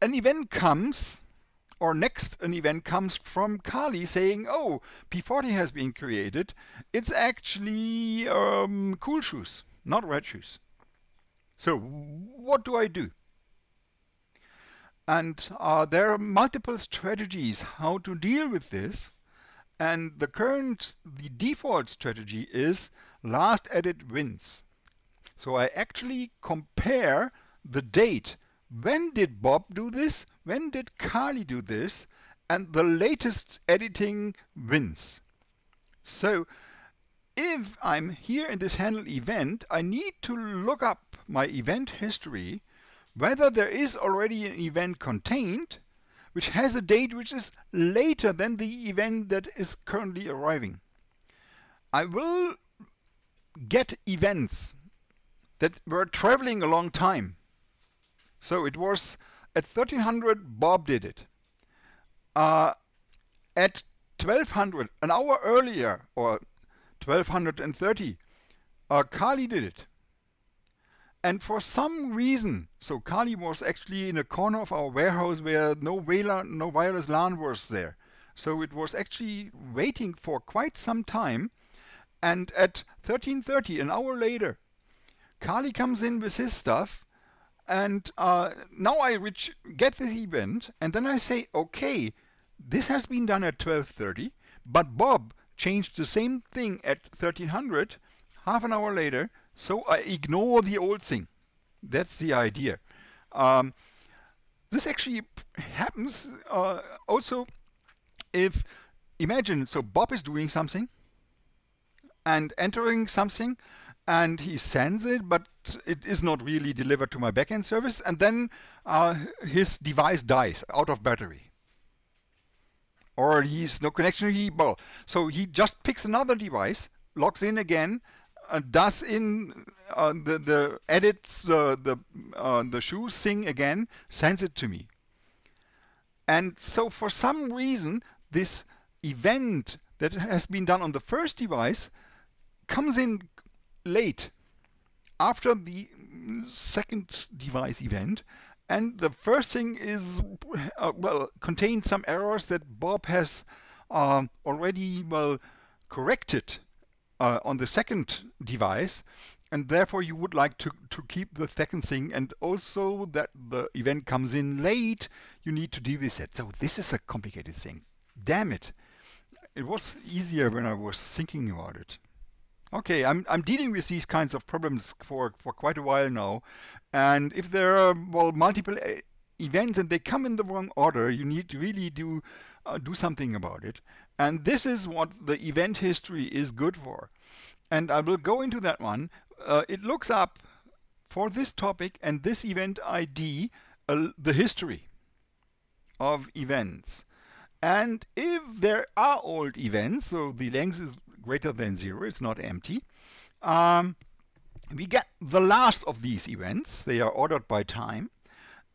event comes, or next an event comes from Kali saying, oh, P40 has been created. It's actually cool shoes, not red shoes. So what do I do? And there are multiple strategies how to deal with this. And the default strategy is last edit wins. So I actually compare the date. When did Bob do this? When did Carly do this? And the latest editing wins. So if I'm here in this handle event, I need to look up my event history whether there is already an event contained which has a date which is later than the event that is currently arriving. I will get events that were traveling a long time. So it was at 1300, Bob did it. Uh, at 1200, an hour earlier, or 1230, Kali did it. And for some reason, so Kali was actually in a corner of our warehouse where no wireless LAN was there. So it was actually waiting for quite some time. And at 1330, an hour later, Kali comes in with his stuff. And now I get this event, and then I say, okay, this has been done at 1230, but Bob changed the same thing at 1300, half an hour later, so I ignore the old thing. That's the idea. Um, this actually happens also if, imagine, so Bob is doing something and entering something, and he sends it, but it is not really delivered to my backend service, and then his device dies out of battery. Or he's no connection. So he just picks another device, logs in again, does in the edits the shoes thing again, sends it to me. And so for some reason, this event that has been done on the first device comes in late after the second device event, and the first thing is contains some errors that Bob has already corrected on the second device, and therefore you would like to keep the second thing, and also that the event comes in late, you need to deal with it. So this is a complicated thing. Damn it. It was easier when I was thinking about it. Okay, I'm dealing with these kinds of problems for quite a while now, and if there are multiple events and they come in the wrong order, you need to really do something about it. And this is what the event history is good for. And I will go into that one. It looks up for this topic and this event ID the history of events. And if there are old events, so the length is greater than 0, it's not empty, we get the last of these events. They are ordered by time.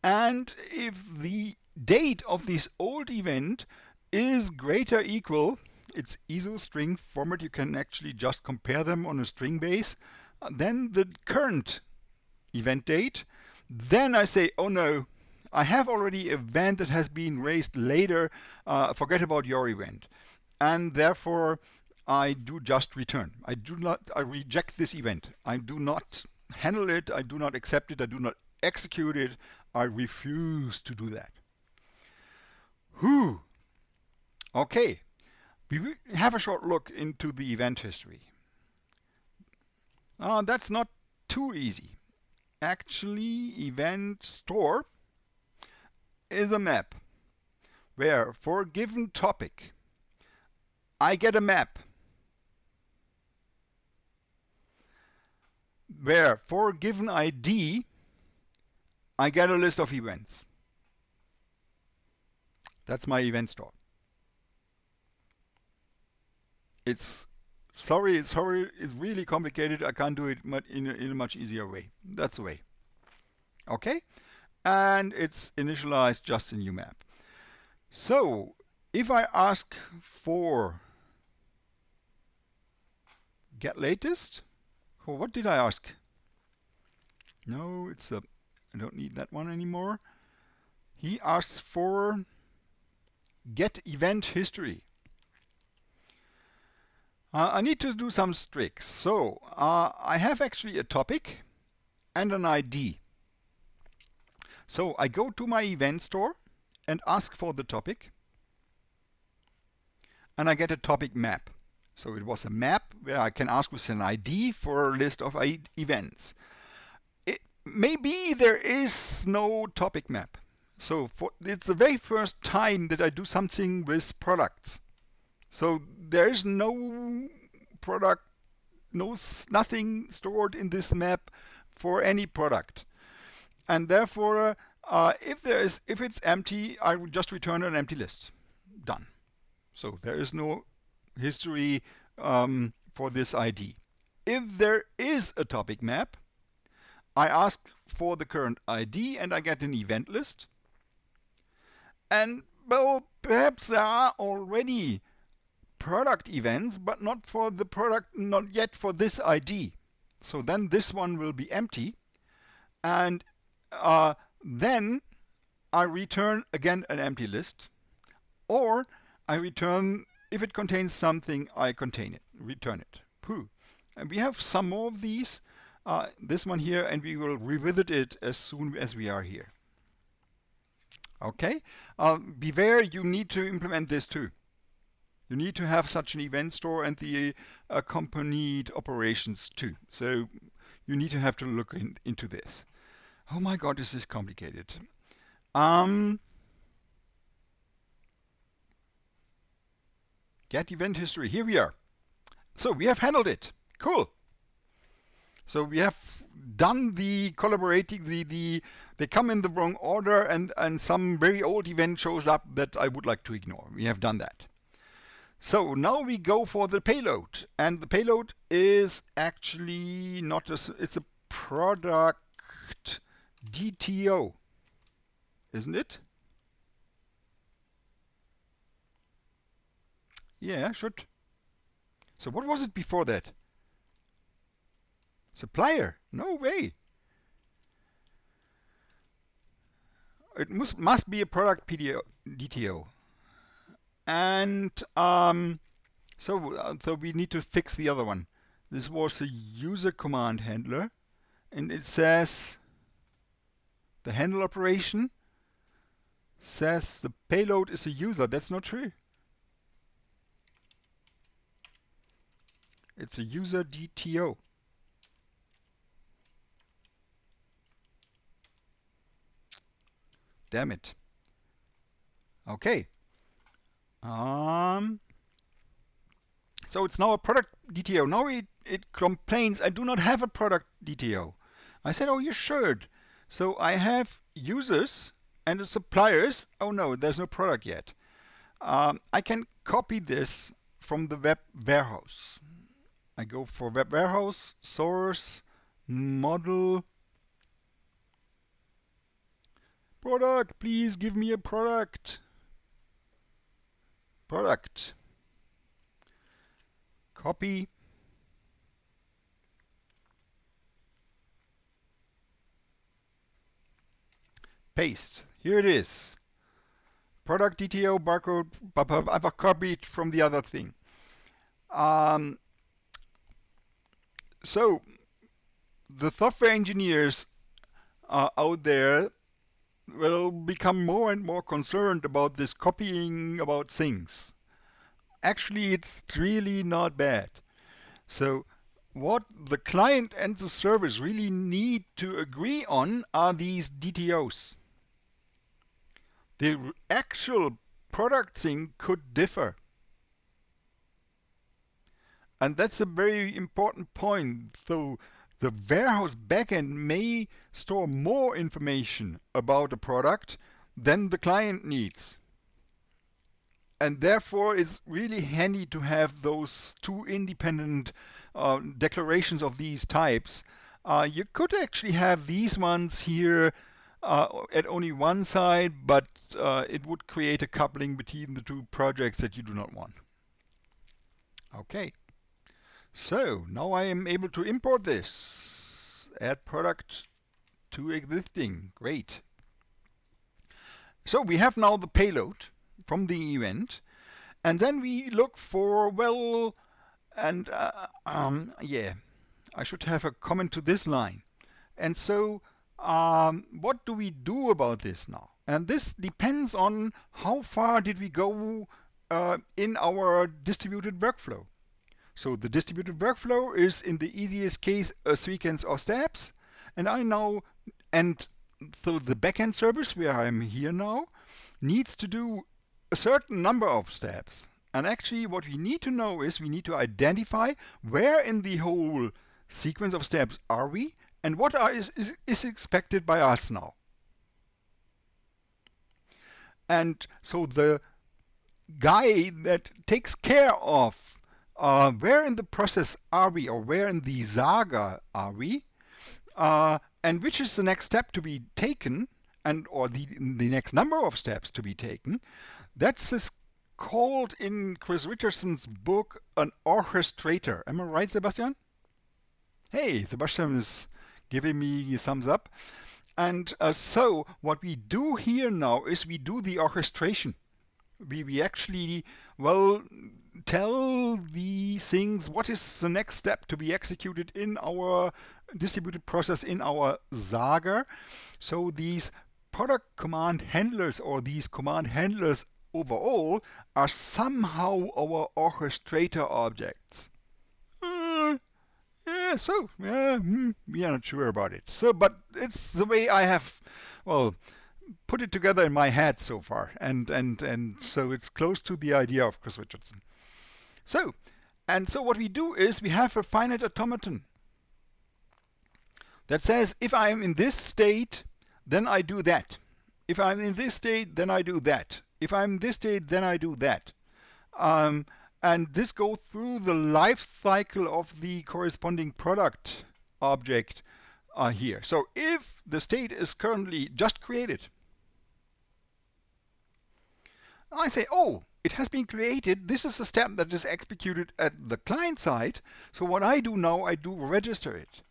And if the date of this old event is greater equal, it's ISO string format, you can actually just compare them on a string base, then the current event date, then I say, oh no, I have already an event that has been raised later, forget about your event. And therefore, I do just return. I reject this event. I do not handle it, I do not accept it, I do not execute it, I refuse to do that. Whew. Okay, we will have a short look into the event history. That's not too easy. Actually, event store is a map where for a given topic I get a map where for a given ID I get a list of events. That's my event store. It's really complicated. I can't do it in a much easier way. That's the way. Okay? And it's initialized just a new map. So if I ask for get latest, for what did I ask? No, I don't need that one anymore. He asks for get event history. I need to do some tricks. So I have actually a topic and an ID. So I go to my event store and ask for the topic, and I get a topic map. So it was a map where I can ask with an ID for a list of events. Maybe there is no topic map. So it's the very first time that I do something with products. So there's no product, nothing stored in this map for any product. And therefore, if it's empty, I would just return an empty list. Done. So there is no history for this ID. If there is a topic map, I ask for the current ID and I get an event list. And well, perhaps there are already product events, but not for the product, not yet for this ID. So then this one will be empty. And then I return again an empty list. Or I return, if it contains something, I return it. Pooh. And we have some more of these, this one here, and we will revisit it as soon as we are here. Okay? Beware, you need to implement this too. You need to have such an event store and the accompanied operations too. So you need to have to look into this. Oh my God, this is complicated. Get event history. Here we are. So we have handled it. Cool. So we have done the collaborating, they come in the wrong order and some very old event shows up that I would like to ignore. We have done that. So now we go for the payload. And the payload is actually not it's a product DTO, isn't it? Yeah, should. So what was it before that? Supplier? No way. It must be a product DTO. And so we need to fix the other one. This was a user command handler, and it says the handle operation says the payload is a user. That's not true. It's a user DTO. Damn it. Okay. So it's now a product DTO. Now it complains, I do not have a product DTO. I said, oh, you should. So I have users and the suppliers. Oh no, there's no product yet. I can copy this from the web warehouse. I go for web warehouse, source, model, product, please give me a product. Product. Copy. Paste. Here it is. Product DTO barcode. I've copied from the other thing. So the software engineers out there will become more and more concerned about this copying about things. Actually, it's really not bad. So what the client and the service really need to agree on are these DTOs. The actual product thing could differ. And that's a very important point. So the warehouse backend may store more information about a product than the client needs. And therefore, it's really handy to have those two independent declarations of these types. You could actually have these ones here at only one side, but it would create a coupling between the two projects that you do not want. Okay. So now I am able to import this. Add product to existing. Great. So we have now the payload from the event. And then we look for, well, and yeah, I should have a comment to this line. And so what do we do about this now? And this depends on how far did we go in our distributed workflow. So the distributed workflow is, in the easiest case, a sequence of steps. And so the backend service where I'm here now needs to do a certain number of steps. And actually what we need to know is we need to identify where in the whole sequence of steps are we, and what is expected by us now. And so the guy that takes care of where in the process are we, or where in the saga are we, and which is the next step to be taken, and or the next number of steps to be taken, that's called in Chris Richardson's book an orchestrator. Am I right, Sebastian? Hey, Sebastian is giving me a thumbs up. And so what we do here now is we do the orchestration. We actually, well, tell the things what is the next step to be executed in our distributed process, in our Saga. So these product command handlers, or these command handlers overall, are somehow our orchestrator objects. Yeah, so we are not sure about it. So, but it's the way I have, well, put it together in my head so far, and so it's close to the idea of Chris Richardson. So, and so what we do is we have a finite automaton that says if I'm in this state, then I do that. If I'm in this state, then I do that. If I'm in this state, then I do that. Um, and this goes through the life cycle of the corresponding product object here. So if the state is currently just created, I say, oh, it has been created. This is a step that is executed at the client side. So what I do now, I do register it.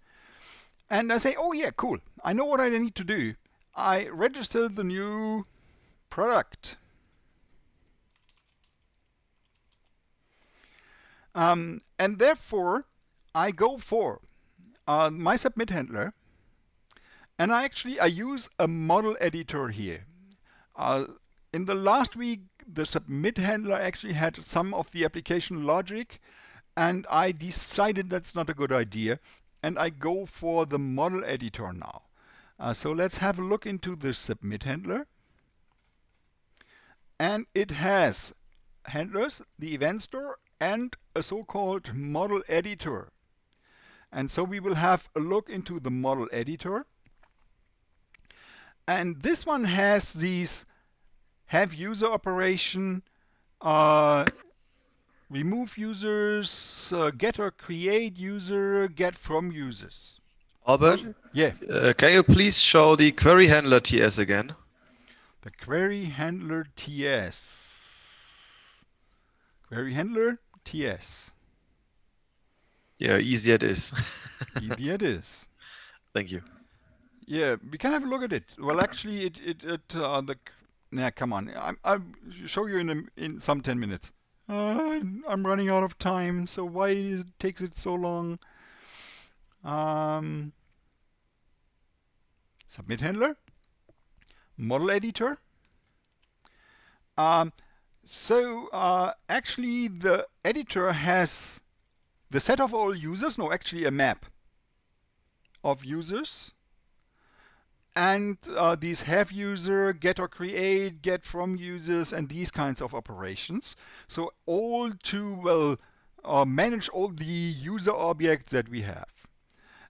And I say, oh yeah, cool. I know what I need to do. I register the new product. And therefore, I go for my submit handler. And I use a model editor here. In the last week, the submit handler actually had some of the application logic, and I decided that's not a good idea, and I go for the model editor now. So let's have a look into the submit handler. And it has handlers, the event store, and a so-called model editor. And so we will have a look into the model editor. And this one has these have user operation, remove users, get or create user, get from users. Albert, Yeah, can you please show the query handler TS again? the query handler TS. Query handler TS. Yeah, easy it is. Easy it is. Thank you. Yeah, we can have a look at it. Well, actually, come on. I'll show you in some 10 minutes. I'm running out of time, so why takes it so long? Submit handler, model editor. Actually, the editor has the set of all users. No, actually, a map of users. And these have user, get or create, get from users, and these kinds of operations. So all to, well, manage all the user objects that we have.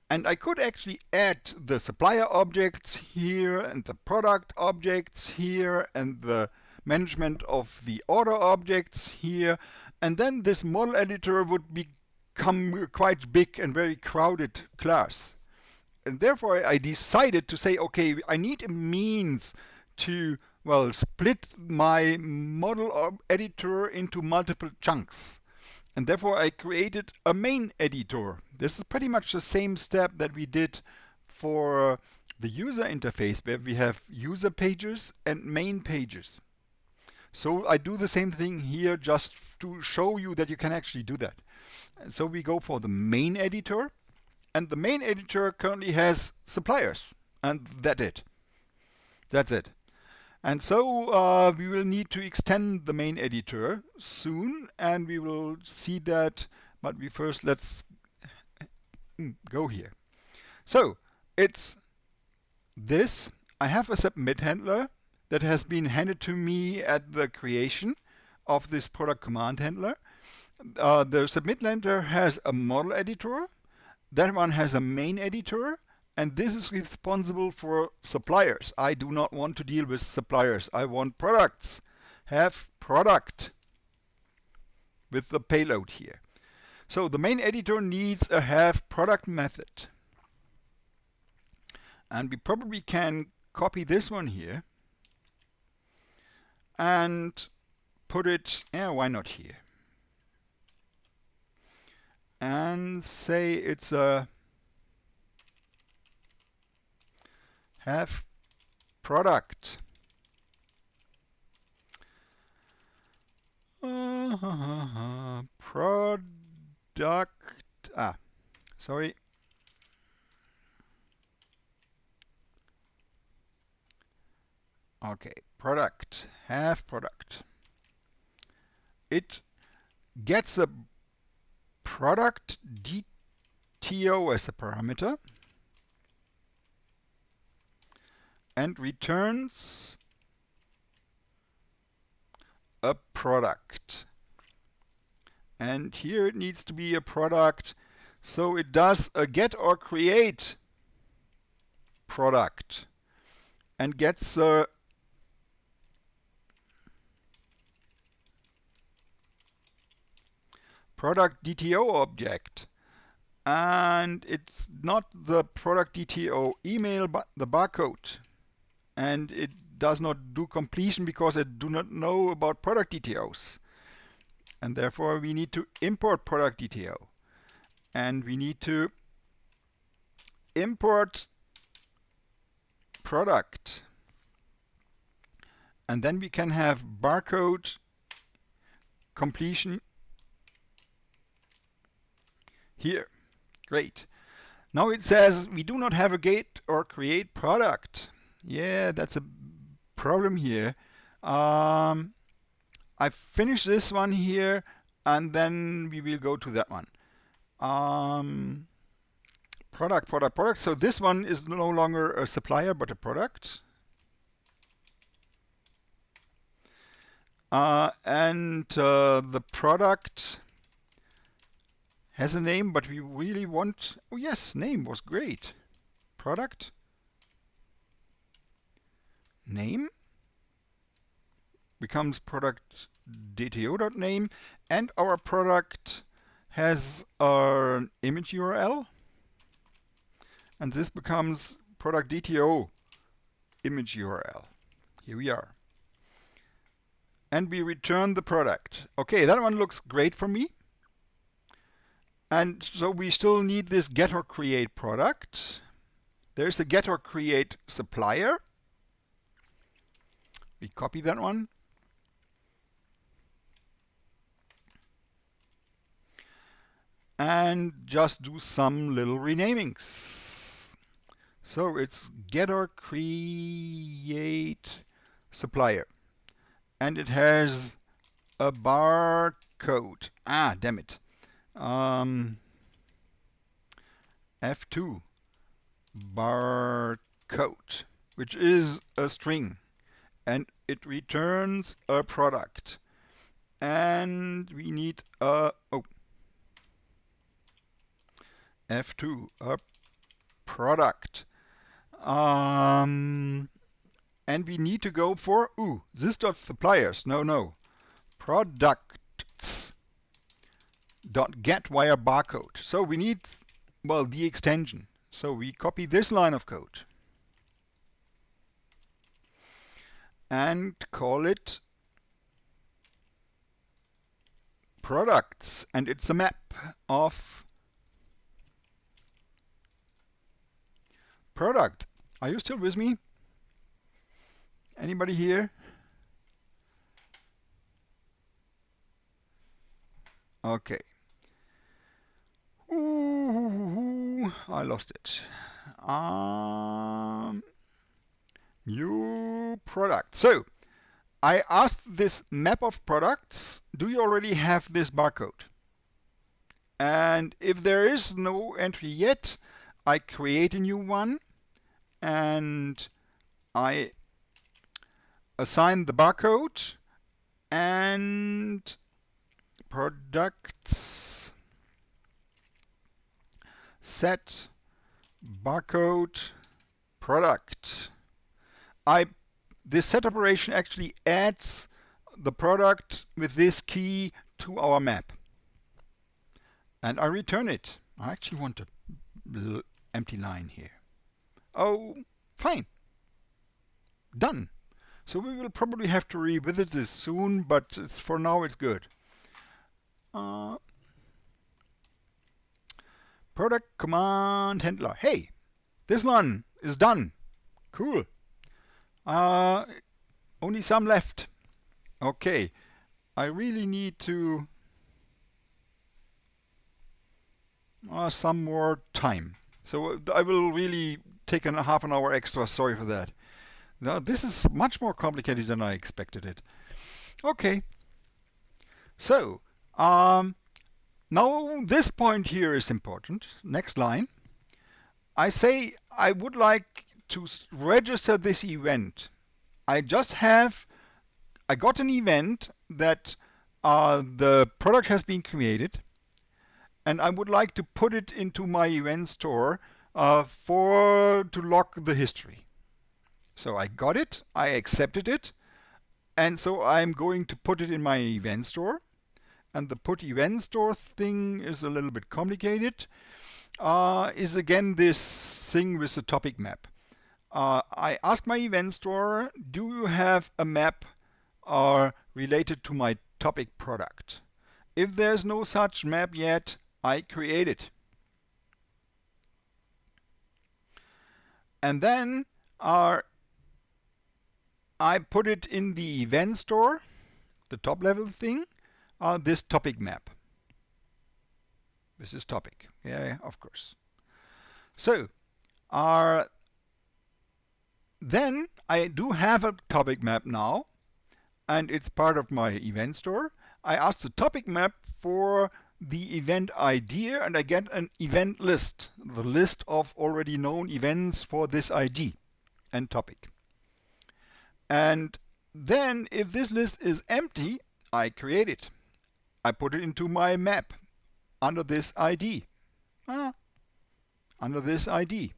And I could actually add the supplier objects here, and the product objects here, and the management of the order objects here. And then this model editor would become quite big and very crowded class. And therefore I decided to say, okay, I need a means to, well, split my model editor into multiple chunks. And therefore I created a main editor. This is pretty much the same step that we did for the user interface, where we have user pages and main pages. So I do the same thing here just to show you that you can actually do that. And so we go for the main editor. And the main editor currently has suppliers, and that's it. And so we will need to extend the main editor soon, and we will see that. But let's go here. So it's this. I have a submit handler that has been handed to me at the creation of this product command handler. The submit handler has a model editor, that one has a main editor, and this is responsible for suppliers. I do not want to deal with suppliers. I want products. Have product with the payload here. So the main editor needs a have product method. And we probably can copy this one here and put it, why not here? And say it's a have product. Product. Sorry. Okay, product. Have product. It gets a product DTO as a parameter and returns a product. And here it needs to be a product, so it does a get or create product and gets a product DTO object. And it's not the product DTO email, but the barcode. And it does not do completion because it do not know about product DTOs. And therefore we need to import product DTO. And we need to import product. And then we can have barcode completion here. Great. Now it says we do not have a get or create product. Yeah, that's a problem here. I finish this one here, and then we will go to that one. Product, product, product. So this one is no longer a supplier, but a product. And the product has a name, but we really want, oh yes, name was great. Product, name, becomes product DTO.name, and our product has an image URL, and this becomes product DTO image URL. Here we are. And we return the product. Okay, that one looks great for me. And so we still need this get or create product. There's a get or create supplier. We copy that one. And just do some little renamings. So it's get or create supplier. And it has a barcode. Damn it. F2 barcode, which is a string, and it returns a product. And we need a F2 a product. And we need to go for this dot suppliers. No. Products dot get via barcode. So we need, well, the extension. So we copy this line of code and call it products, and it's a map of product. Are you still with me? Anybody here? Okay. Ooh, I lost it. New product. So I asked this map of products, do you already have this barcode? And if there is no entry yet, I create a new one and I assign the barcode and products set barcode product. This set operation actually adds the product with this key to our map. And I return it. I actually want a little empty line here. Oh, fine. Done. So we will probably have to revisit this soon, but for now it's good. Product command handler. Hey, this one is done. Cool. Only some left. Okay, I really need to some more time. So I will really take half an hour extra. Sorry for that. Now, this is much more complicated than I expected it. Okay, so now this point here is important. Next line. I say I would like to register this event. I got an event that the product has been created, and I would like to put it into my event store to lock the history. So I got it, I accepted it, and so I'm going to put it in my event store. And the put event store thing is a little bit complicated. Is again this thing with the topic map. I ask my event store, do you have a map related to my topic product? If there's no such map yet, I create it. And then I put it in the event store, the top level thing, this topic map. This is topic. Yeah, of course. So then I do have a topic map now, and it's part of my event store. I ask the topic map for the event ID, and I get an event list, the list of already known events for this ID and topic. And then if this list is empty, I create it. I put it into my map under this ID. Under this ID.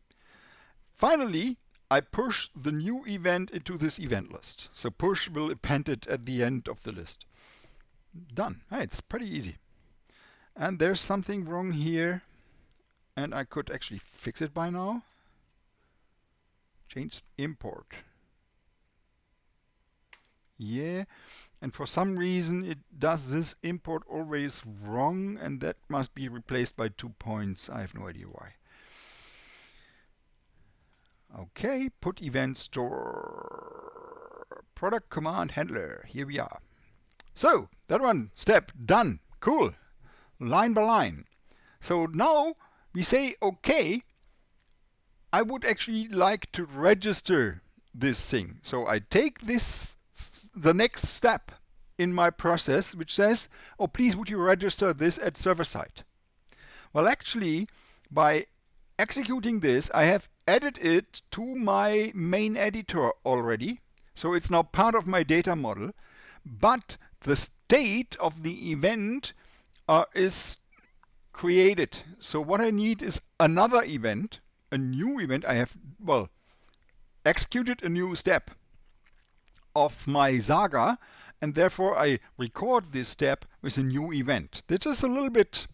Finally, I push the new event into this event list. So push will append it at the end of the list. Done. Hey, it's pretty easy. And there's something wrong here, and I could actually fix it by now. Change import. Yeah, and for some reason it does this import always wrong, and that must be replaced by 2 points. I have no idea why. Okay, put event store product command handler. Here we are. So that one step done. Cool. Line by line. So now we say, okay, I would actually like to register this thing. So I take the next step in my process, which says, oh, please would you register this at server side? Well, actually, by executing this, I have added it to my main editor already. So it's now part of my data model. But the state of the event is created. So what I need is another event, a new event. I have, well, executed a new step of my Saga, and therefore I record this step with a new event. This is a little bit,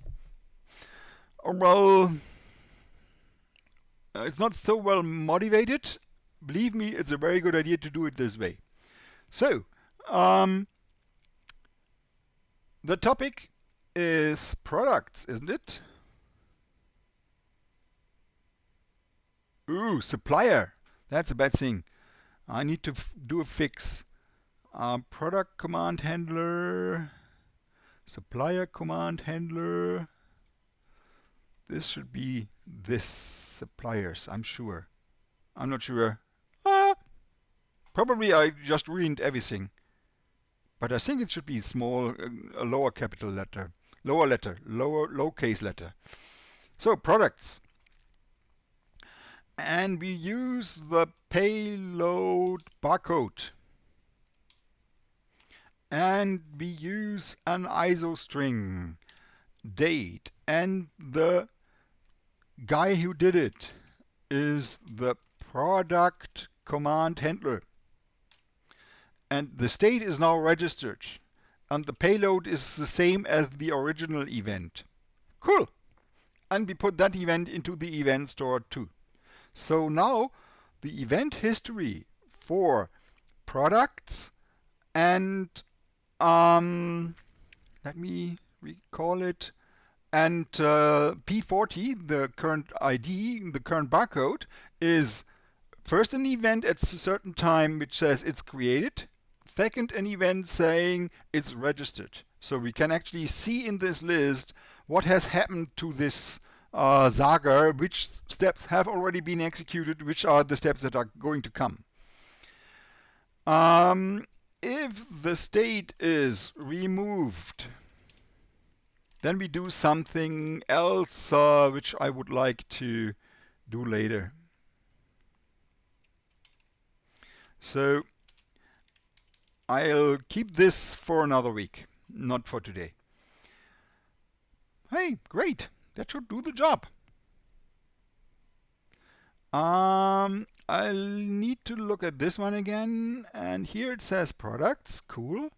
well, it's not so well motivated. Believe me, it's a very good idea to do it this way. So, the topic is products, isn't it? Ooh, supplier. That's a bad thing. I need to do a fix. Product command handler, supplier command handler. This should be this suppliers, I'm sure. I'm not sure. Probably I just ruined everything. But I think it should be small, a lower capital letter, lowercase letter. So products. And we use the payload barcode. And we use an ISO string, date, and the guy who did it is the product command handler. And the state is now registered. And the payload is the same as the original event. Cool. And we put that event into the event store too. So now the event history for products and let me recall it. And P40, the current ID, the current barcode, is first an event at a certain time which says it's created. Second, an event saying it's registered. So we can actually see in this list what has happened to this Saga, which steps have already been executed, which are the steps that are going to come. If the state is removed, then we do something else which I would like to do later. So I'll keep this for another week, not for today. Hey, great. That should do the job. I'll need to look at this one again. And here it says products. Cool.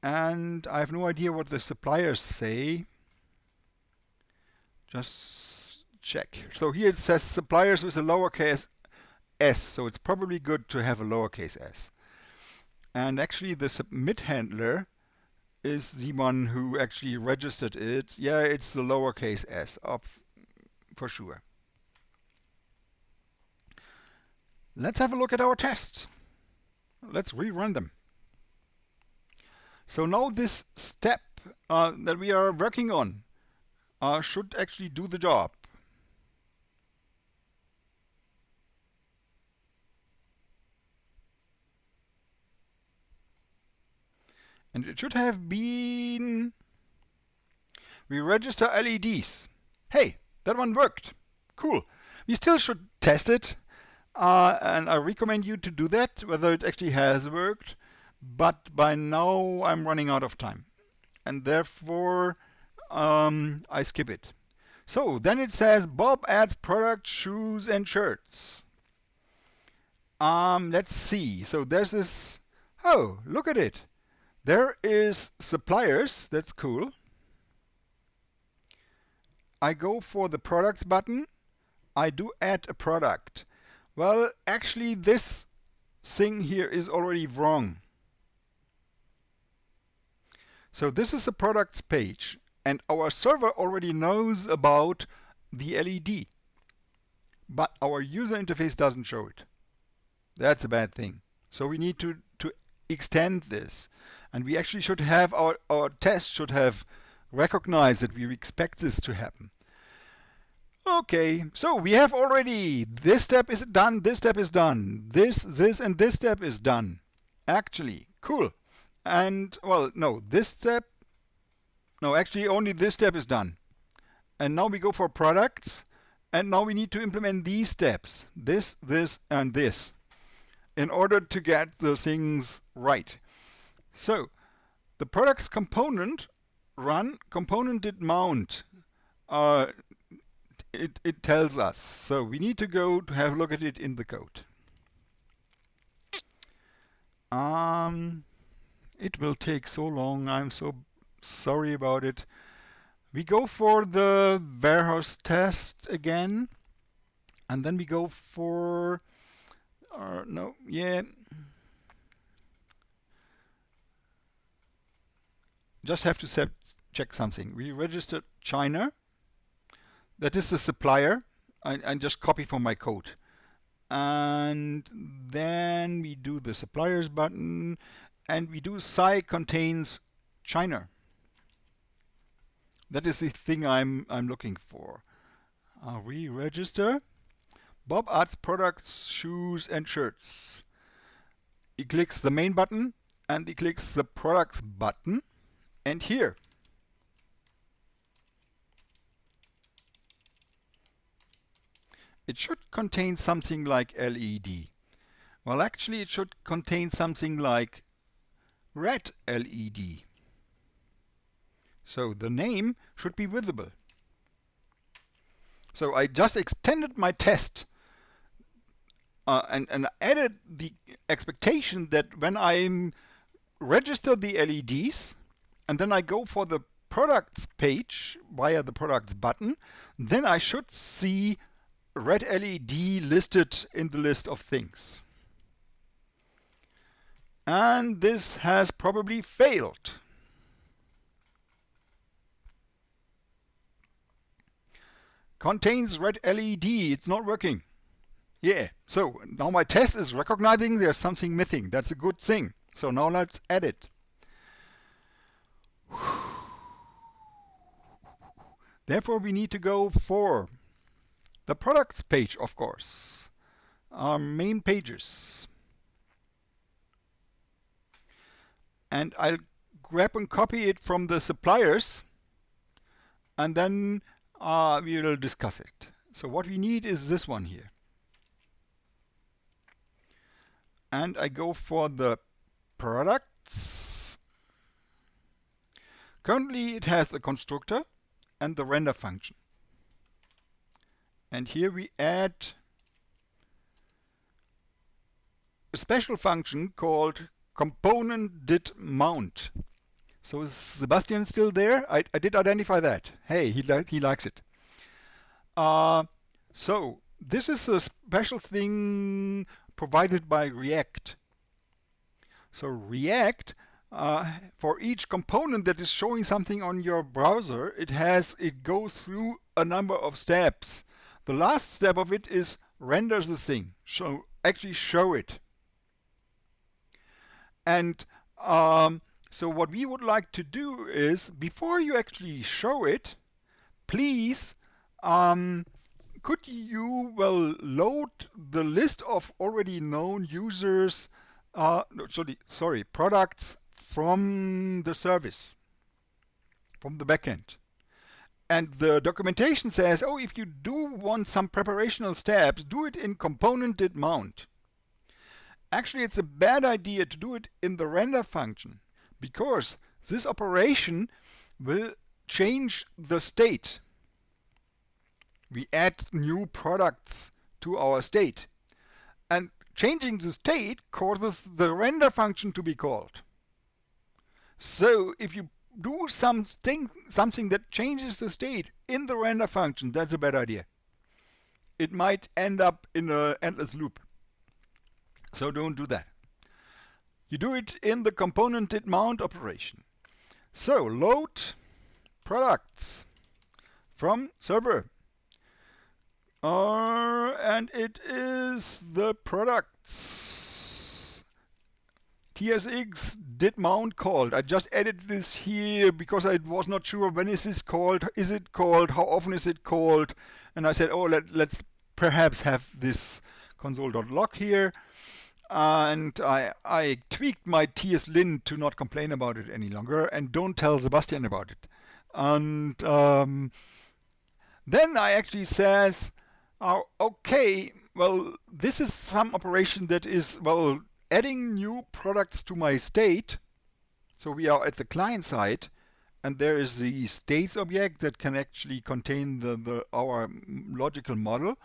And I have no idea what the suppliers say. Just check. So here it says suppliers with a lowercase s. So it's probably good to have a lowercase s. And actually the submit handler is the one who actually registered it. Yeah, it's the lowercase s for sure. Let's have a look at our tests. Let's rerun them. So now this step that we are working on should actually do the job. And it should have been, we register LEDs. Hey, that one worked. Cool. We still should test it. And I recommend you to do that, whether it actually has worked. But by now I'm running out of time. And therefore I skip it. So then it says Bob adds products, shoes, and shirts. Let's see. So there's this. Oh, look at it. There is suppliers. That's cool. I go for the products button. I do add a product. Well, actually, this thing here is already wrong. So this is a products page, and our server already knows about the LED, but our user interface doesn't show it. That's a bad thing. So we need to extend this, and we actually should have our test should have recognized that we expect this to happen. Okay, so we have already, this step is done, this step is done, this, and this step is done. Actually, cool. And, well, no, this step, no, actually only this step is done. And now we go for products, and now we need to implement these steps, this, and this, in order to get the things right. So, the products component run, component did mount. It tells us. So we need to go to have a look at it in the code. It will take so long. I'm so sorry about it. We go for the warehouse test again, and then we go for no, yeah. Just have to check something. We registered China. That is the supplier. I just copy from my code. And then we do the suppliers button, and we do Psi contains China. That is the thing I'm looking for. We register. Bob adds products, shoes, and shirts. He clicks the main button, and he clicks the products button. And here, it should contain something like LED. Well, actually, it should contain something like red LED. So the name should be visible. So I just extended my test and added the expectation that when I register the LEDs and then I go for the products page via the products button, then I should see red LED listed in the list of things. And this has probably failed. Contains red LED, it's not working. Yeah, so now my test is recognizing there's something missing. That's a good thing. So now let's add it. Therefore, we need to go for the products page, of course, our main pages. And I'll grab and copy it from the suppliers, and then we will discuss it. So what we need is this one here. And I go for the products. Currently, it has the constructor and the render function. And here we add a special function called component did mount. So is Sebastian still there? I did identify that. Hey, he likes it. So this is a special thing provided by React. So React, for each component that is showing something on your browser, it goes through a number of steps. The last step of it is render the thing, actually show it. And so what we would like to do is, before you actually show it, please could you load the list of already known users, no, sorry, products from the service, from the backend. And the documentation says, oh, if you do want some preparational steps, do it in component did mount. Actually, it's a bad idea to do it in the render function, because this operation will change the state. We add new products to our state. And changing the state causes the render function to be called. So if you do something that changes the state in the render function, that's a bad idea. It might end up in an endless loop. So don't do that. You do it in the component did mount operation. So load products from server. And it is the products. TSX did mount called. I just added this here because I was not sure when is this called. Is it called? How often is it called? And I said, oh, let's perhaps have this console.log here. And I tweaked my TSLint to not complain about it any longer and don't tell Sebastian about it. And then I actually says, oh, okay, well, this is some operation that is, adding new products to my state. So we are at the client side, and there is the states object that can actually contain our logical model.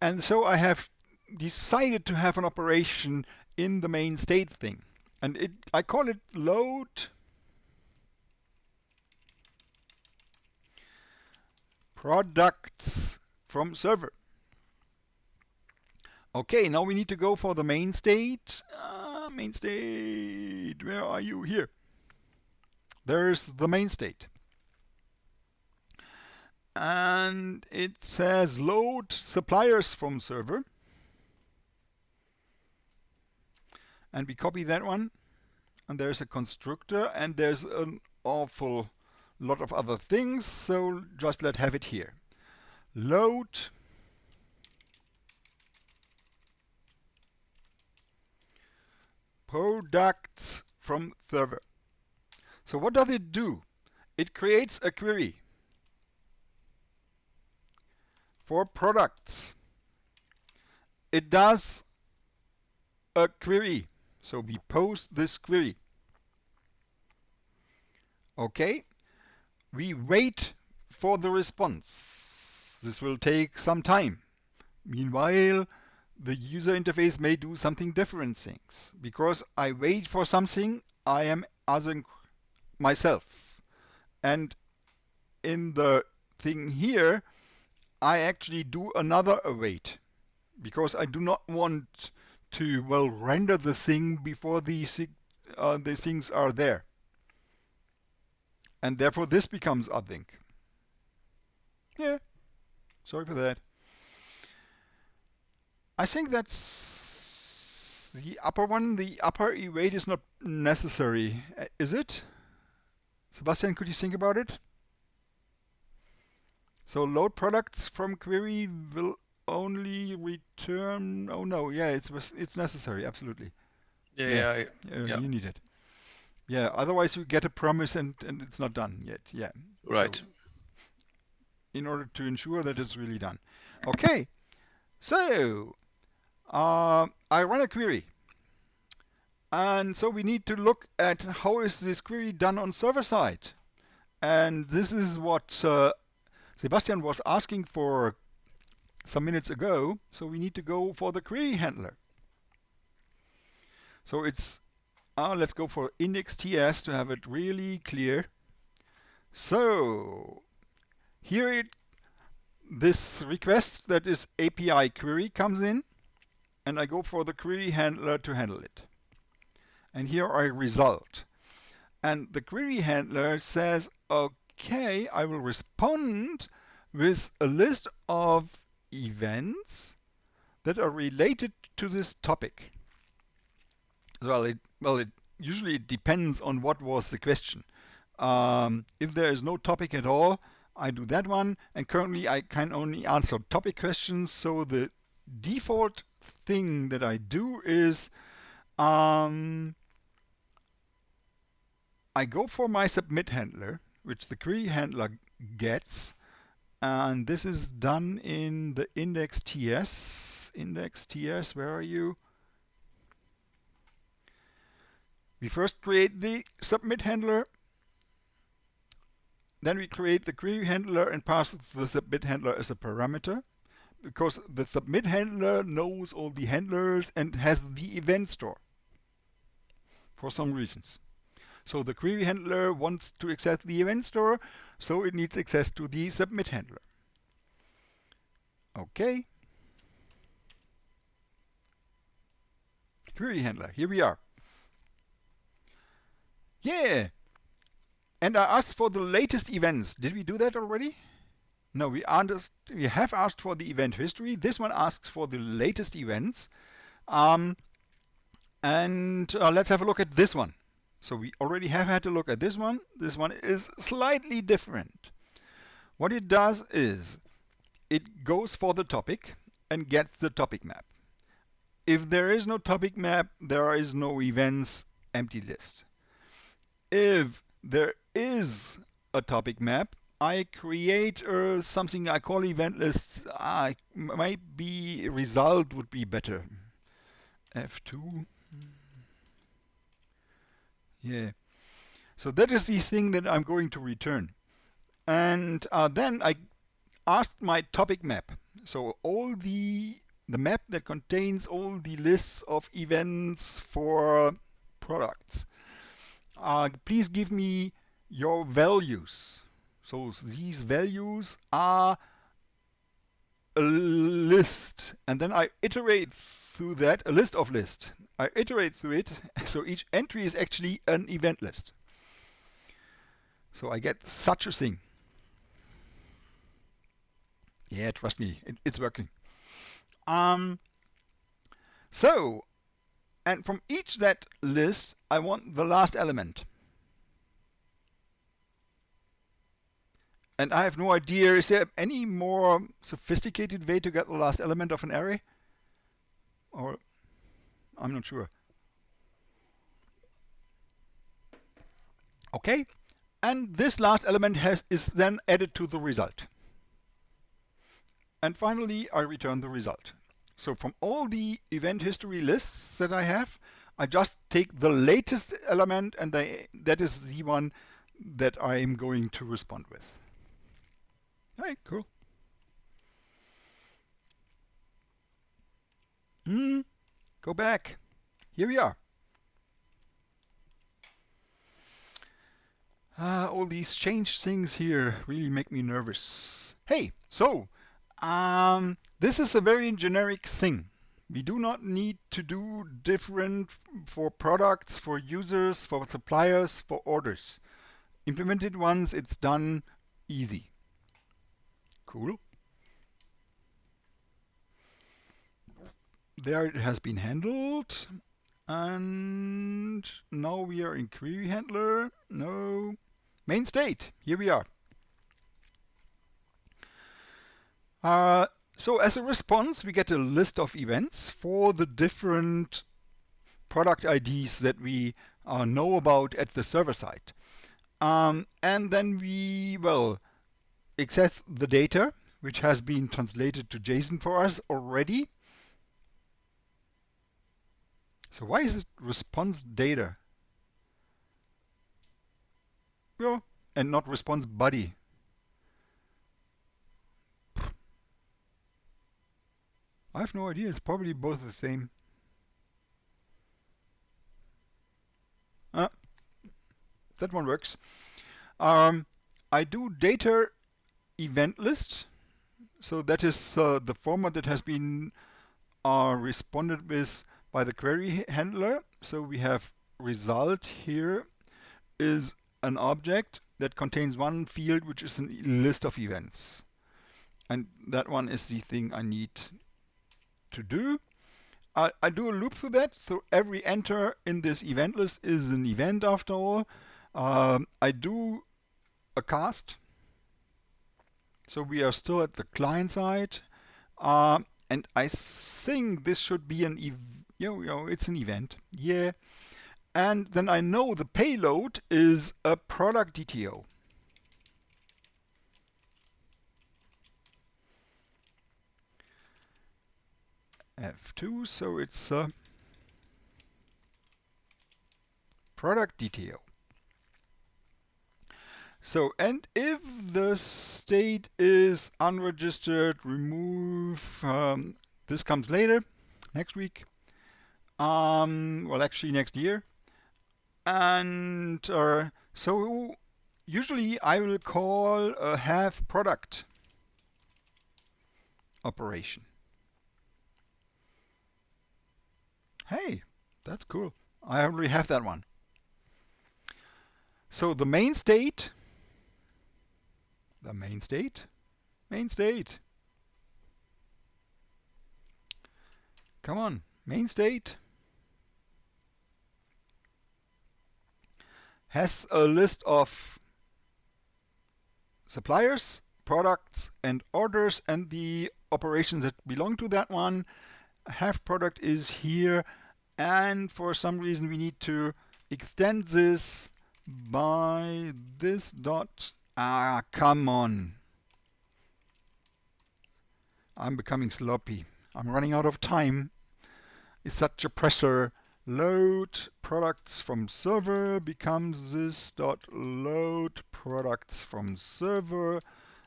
And so I have decided to have an operation in the main state thing. And I call it load products from server. Okay, now we need to go for the main state. Main state, where are you? Here. There's the main state. And it says load suppliers from server. And we copy that one. And there's a constructor, and there's an awful lot of other things. So just let's have it here. Load products from server. So what does it do? It creates a query for products. It does a query. So we post this query. Okay. We wait for the response. This will take some time. Meanwhile, the user interface may do something different things. Because I wait for something, I am async myself. And in the thing here, I actually do another await. Because I do not want to, well, render the thing before the things are there. And therefore this becomes async. Yeah, sorry for that. I think that's the upper one. The upper await is not necessary. Is it? Sebastian, could you think about it? So load products from query will only return. Oh no, yeah, it's necessary. Absolutely. Yeah, Yeah, yeah, yeah. you need it. Yeah, otherwise you get a promise and it's not done yet. Yeah. So Right. in order to ensure that it's really done. Okay. So I run a query. And so we need to look at how is this query done on server side. And this is what Sebastian was asking for some minutes ago. So we need to go for the query handler. So it's, let's go for index.ts to have it really clear. So here this request that is API query comes in, and I go for the query handler to handle it. And here I result. And the query handler says, okay, I will respond with a list of events that are related to this topic. Well, it usually it depends on what was the question. If there is no topic at all, I do that one. And currently, I can only answer topic questions. So the default thing that I do is I go for my submit handler, which the query handler gets. And this is done in the index.ts. Index.ts, where are you? We first create the submit handler. Then we create the query handler and pass the submit handler as a parameter, because the submit handler knows all the handlers and has the event store for some reasons. So the query handler wants to access the event store, so it needs access to the submit handler. Okay. Query handler, here we are. Yeah. And I asked for the latest events. Did we do that already? No, we have asked for the event history. This one asks for the latest events. And let's have a look at this one. So we already have had a look at this one. This one is slightly different. What it does is it goes for the topic and gets the topic map. If there is no topic map, there is no events, empty list. If there is a topic map, I create something I call event lists. Maybe result would be better. F2. Yeah. So that is the thing that I'm going to return. And then I asked my topic map. So all the map that contains all the lists of events for products. Please give me your values. So these values are a list, and then I iterate through that, a list of lists. I iterate through it, so each entry is actually an event list. So I get such a thing. Yeah, trust me, it's working. So, and from each that list, I want the last element. And I have no idea, is there any more sophisticated way to get the last element of an array? Or, I'm not sure. Okay, and this last element is then added to the result. And finally, I return the result. So from all the event history lists that I have, I just take the latest element, and that is the one that I am going to respond with. All right, cool. Hmm, go back. Here we are. All these change things here really make me nervous. Hey, so this is a very generic thing. We do not need to do different for products, for users, for suppliers, for orders. Implemented once, it's done easy. Cool. There it has been handled. And now we are in query handler. No. Main state. Here we are. Uh, so as a response, we get a list of events for the different product IDs that we know about at the server side. And then we, well, access the data, which has been translated to JSON for us already. So why is it response data? Yeah, and not response body. I have no idea. It's probably both the same. Uh, that one works. Um, I do data event list. So that is the format that has been responded with by the query handler. So we have result here is an object that contains one field which is a list of events. And that one is the thing I need to do. I do a loop for that, so every enter in this event list is an event after all. I do a cast, so we are still at the client side, and I think this should be an it's an event, yeah. And then I know the payload is a product DTO. F2, so it's a product DTO. So, and if the state is unregistered, remove, this comes later, next week, well, actually next year. And so usually I will call a have product operation. Hey, that's cool. I already have that one. So the main state, main state. Come on, main state has a list of suppliers, products, and orders, and the operations that belong to that one. Have product is here, and for some reason we need to extend this by this dot. Come on. I'm becoming sloppy. I'm running out of time. It's such a pressure. Load products from server becomes this dot load products from server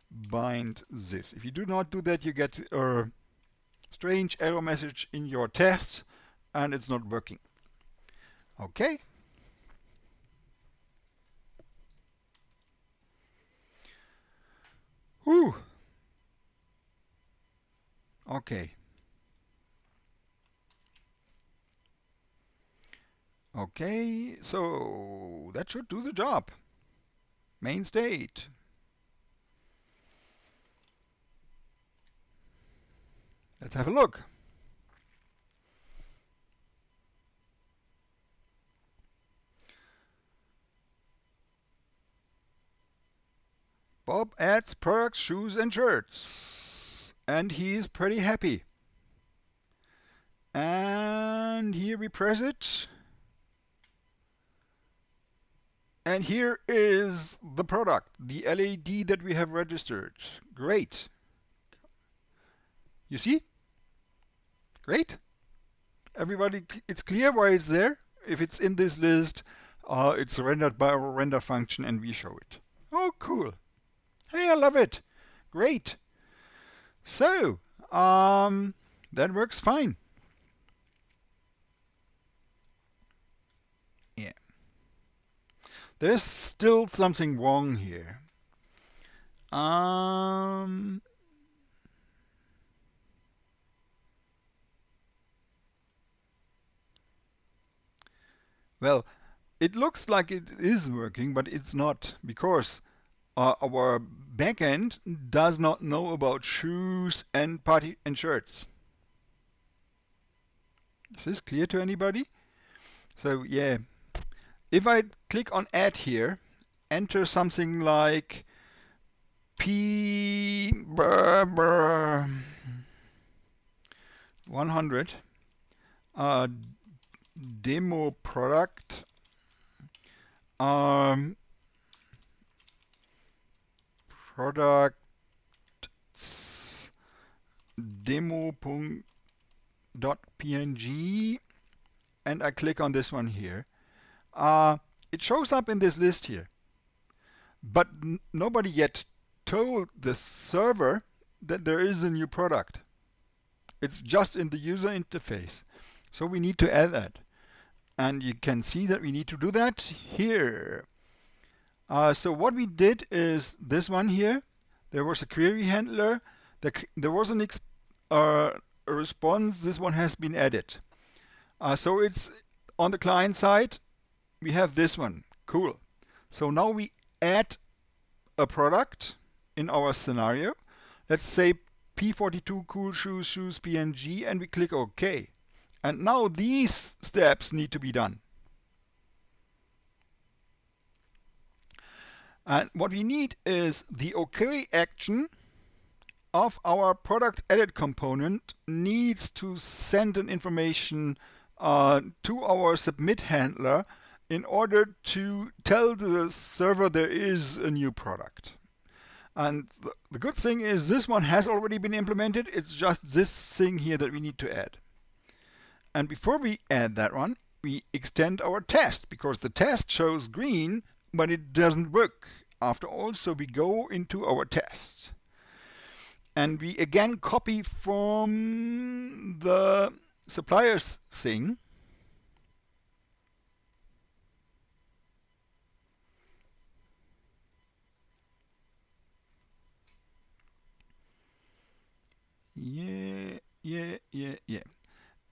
bind this. If you do not do that, you get a strange error message in your test and it's not working. Okay. Whew. Okay. Okay, so that should do the job. Main state. Let's have a look. Bob adds products, shoes, and shirts. And he's pretty happy. And here we press it. And here is the product, the LED that we have registered. Great. You see? Great. Everybody, it's clear why it's there. If it's in this list, it's rendered by our render function and we show it. Oh, cool. Hey, I love it. Great. So, that works fine. There's still something wrong here. Um, well, it looks like it is working, but it's not because our backend does not know about shoes and party and shirts. Is this clear to anybody? So yeah, if I click on add here, enter something like P 100 uh, demo product um, products demo.png, and I click on this one here. It shows up in this list here, but nobody yet told the server that there is a new product. It's just in the user interface. So we need to add that. And you can see that we need to do that here. So what we did is this one here. There was a query handler. There was a response. This one has been added. So it's on the client side. We have this one. Cool. So now we add a product in our scenario. Let's say P42 cool shoes PNG, and we click OK. And now these steps need to be done. And what we need is the OK action of our product edit component needs to send an information to our submit handler in order to tell the server there is a new product. And the good thing is this one has already been implemented. It's just this thing here that we need to add. And before we add that one, we extend our test because the test shows green, but it doesn't work after all. So we go into our test. And we again copy from the suppliers thing. Yeah, yeah, yeah, yeah.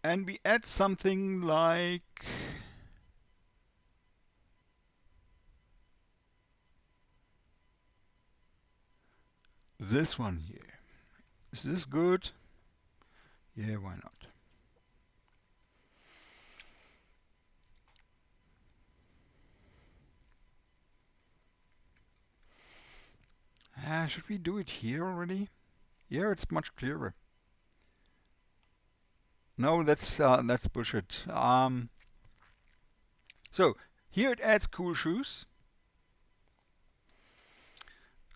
And we add something like this one here. Is this good? Yeah, why not? Should we do it here already? Yeah, it's much clearer. No, that's bullshit. So here it adds cool shoes.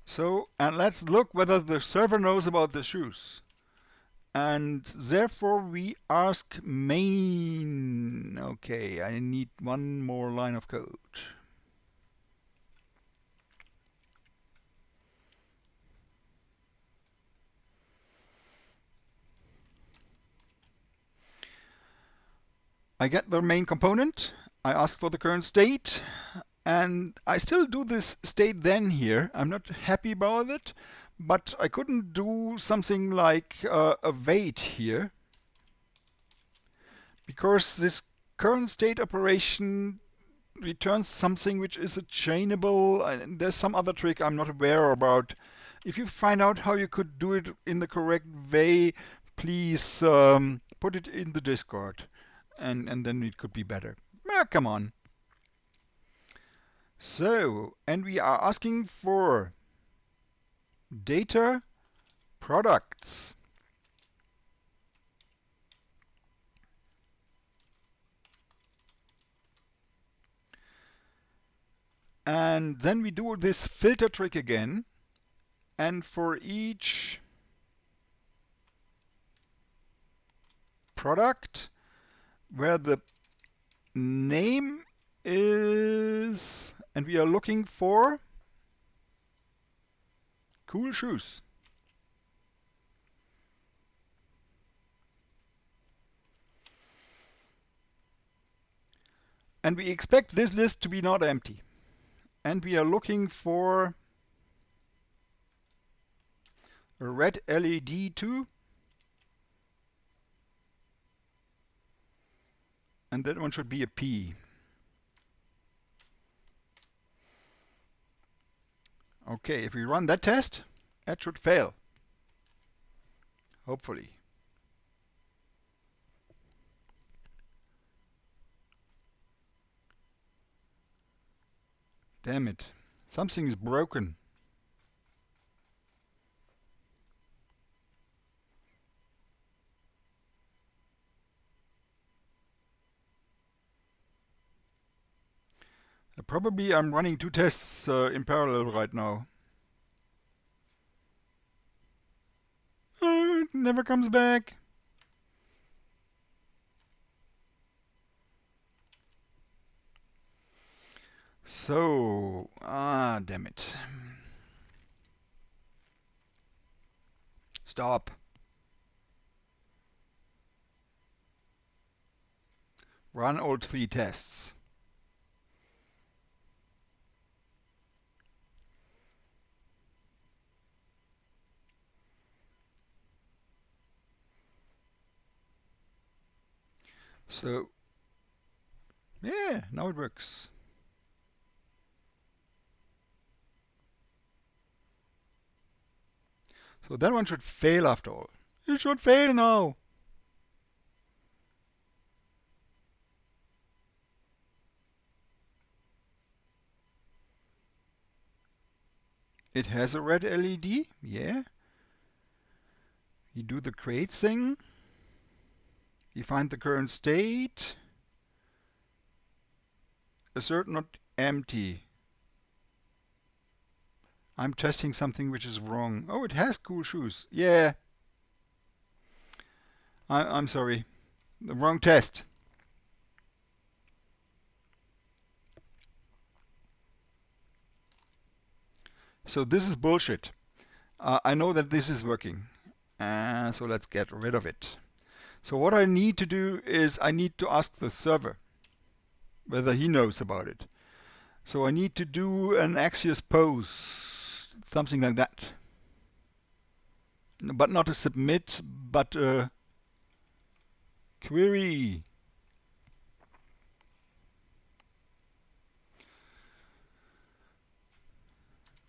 So, and let's look whether the server knows about the shoes. And therefore we ask main. Okay, I need one more line of code. I get the main component. I ask for the current state. And I still do this state then here. I'm not happy about it, but I couldn't do something like await here because this current state operation returns something which is a chainable, and there's some other trick I'm not aware about. If you find out how you could do it in the correct way, please put it in the Discord, and then it could be better. Come on. So, and we are asking for data products. And then we do this filter trick again. And for each product where the name is, and we are looking for cool shoes. And we expect this list to be not empty. and we are looking for a red LED too, and that one should be a P. Okay, if we run that test, that should fail, hopefully. Damn it, something is broken. Probably I'm running two tests in parallel right now. It never comes back. So, damn it. Stop. Run all three tests. So, yeah, now it works. So that one should fail after all. It should fail now. It has a red LED, yeah. You do the create thing. You find the current state. Assert not empty. I'm testing something which is wrong. Oh, it has cool shoes. Yeah. I'm sorry. The wrong test. So this is bullshit. I know that this is working. So let's get rid of it. So what I need to do is I need to ask the server whether he knows about it. So I need to do an Axios pose, something like that. But not a submit, but a query.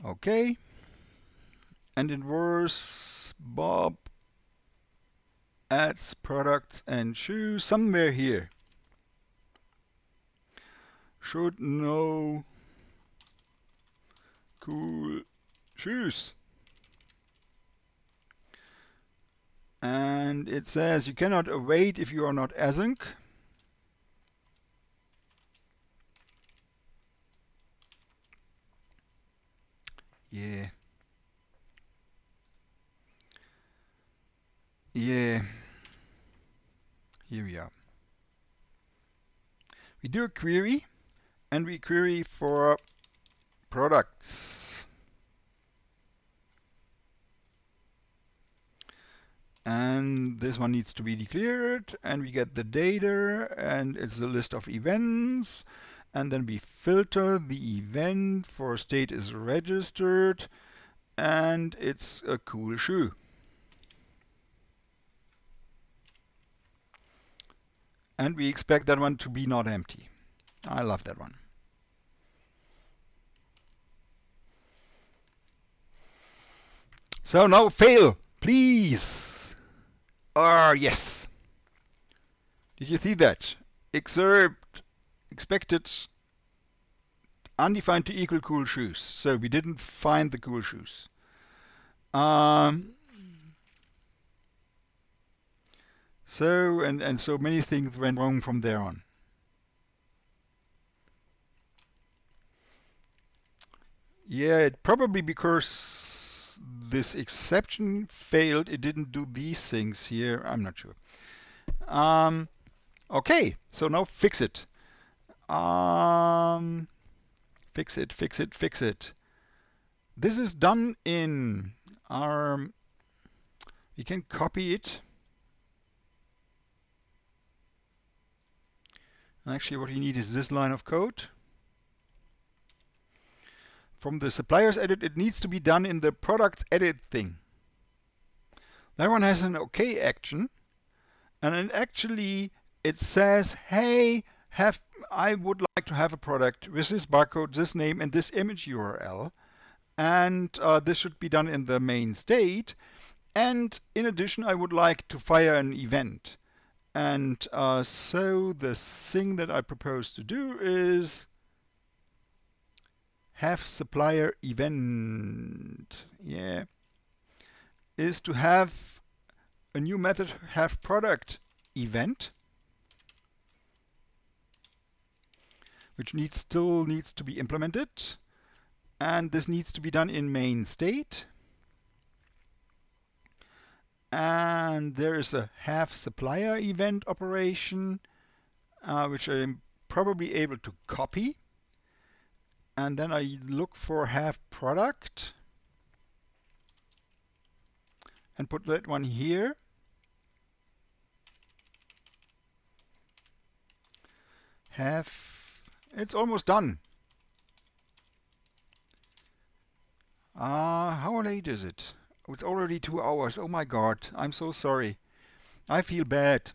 Okay. And it was Bob adds products and shoes somewhere here. Should know cool shoes. And it says you cannot await if you are not async. Yeah. Yeah. Here we are. We do a query and we query for products. And this one needs to be declared, and we get the data, and it's a list of events, and then we filter the event for state is registered, and it's a cool shoe. And we expect that one to be not empty. I love that one. So now fail, please. Yes. Did you see that? Excerpt expected undefined to equal cool shoes. So we didn't find the cool shoes. So many things went wrong from there on. Yeah, probably because this exception failed. It didn't do these things here. I'm not sure. Okay, so now fix it. Fix it, fix it, fix it. This is done in ARM. We can copy it. Actually, what we need is this line of code. from the suppliers edit, it needs to be done in the products edit thing. That one has an OK action, and it actually it says, hey, I would like to have a product with this barcode, this name, and this image URL, and this should be done in the main state. And in addition, I would like to fire an event. And so the thing that I propose to do is have supplier event. Yeah, is to have a new method, have product event, which still needs to be implemented. And this needs to be done in main state. And there is a have supplier event operation, which I'm probably able to copy. And then I look for have product and put that one here. It's almost done. How late is it? Oh, it's already 2 hours. Oh my God, I'm so sorry. I feel bad.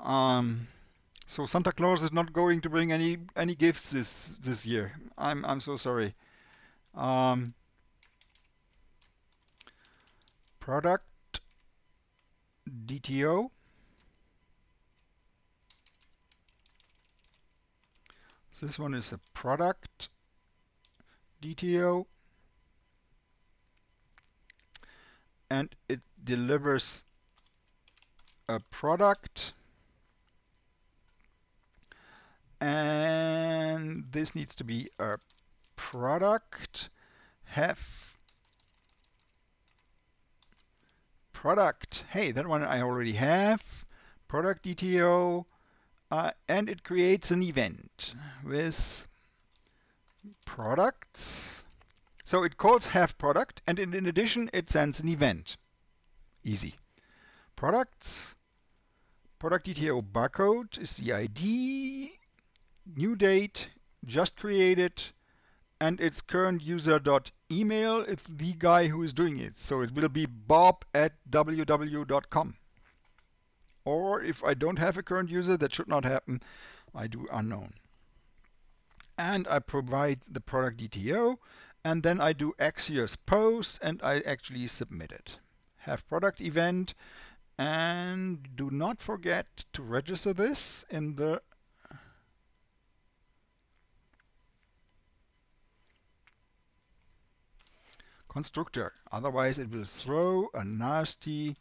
So Santa Claus is not going to bring any gifts this year. I'm so sorry. Um, product DTO. This one is a product DTO, and it delivers a product, and this needs to be a product have product. Hey, that one I already have. Product DTO, and it creates an event with products. So it calls have product, and in addition it sends an event. Easy. Products, product DTO barcode is the ID, new date, just created, and its current user.email is the guy who is doing it. So it will be bob@ww.com. Or if I don't have a current user, that should not happen, I do unknown. And I provide the product DTO, and then I do Axios post, and I actually submit it. Have product event, and do not forget to register this in the constructor. Otherwise, it will throw a nasty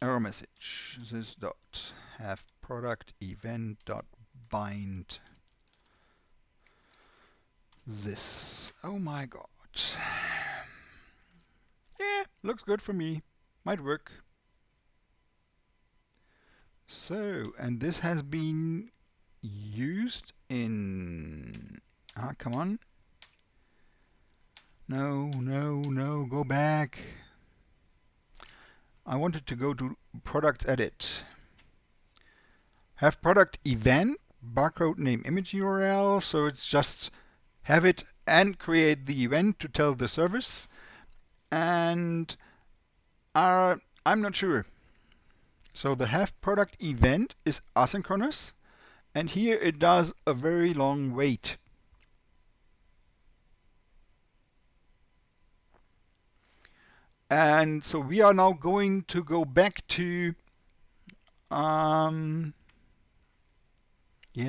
error message. This dot have product event dot bind this. Oh my God. Yeah, looks good for me. Might work. So, and this has been used in. Come on. No, go back. I wanted to go to products edit. Have product event, barcode name image URL, so it's just have it and create the event to tell the service. And I'm not sure. So the have product event is asynchronous, and here it does a very long wait. And so we are now going to go back to, yeah,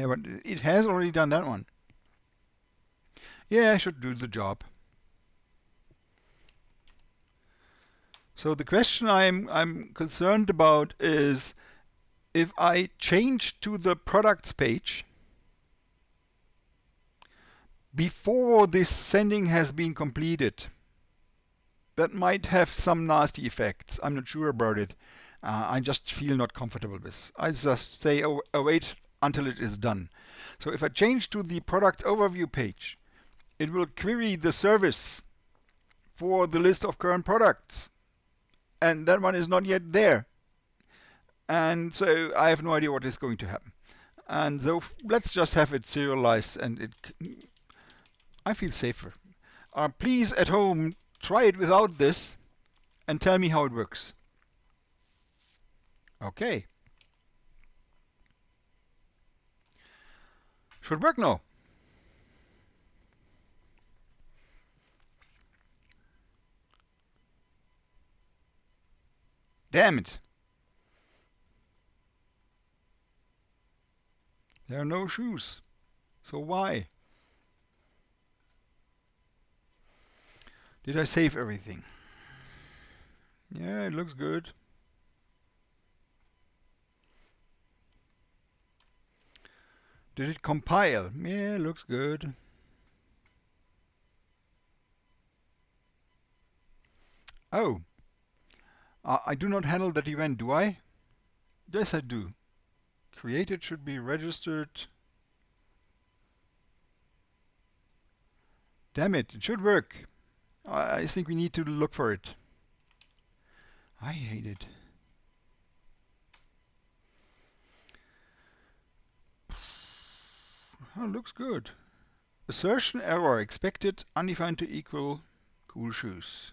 but it has already done that one. Yeah, I should do the job. So the question I'm concerned about is if I change to the products page before this sending has been completed, that might have some nasty effects. I'm not sure about it. I just feel not comfortable with. I just say, oh, wait until it is done. So if I change to the product overview page, it will query the service for the list of current products. And that one is not yet there. And so I have no idea what is going to happen. And so let's just have it serialized, and I feel safer. Please at home try it without this and tell me how it works. Okay, should work now. Damn it. There are no shoes. So why? Did I save everything? Yeah, it looks good. Did it compile? Yeah, it looks good. Oh, I do not handle that event, do I? Yes, I do. Created should be registered. Damn it, it should work. I think we need to look for it. I hate it. Oh, looks good. Assertion error expected undefined to equal cool shoes.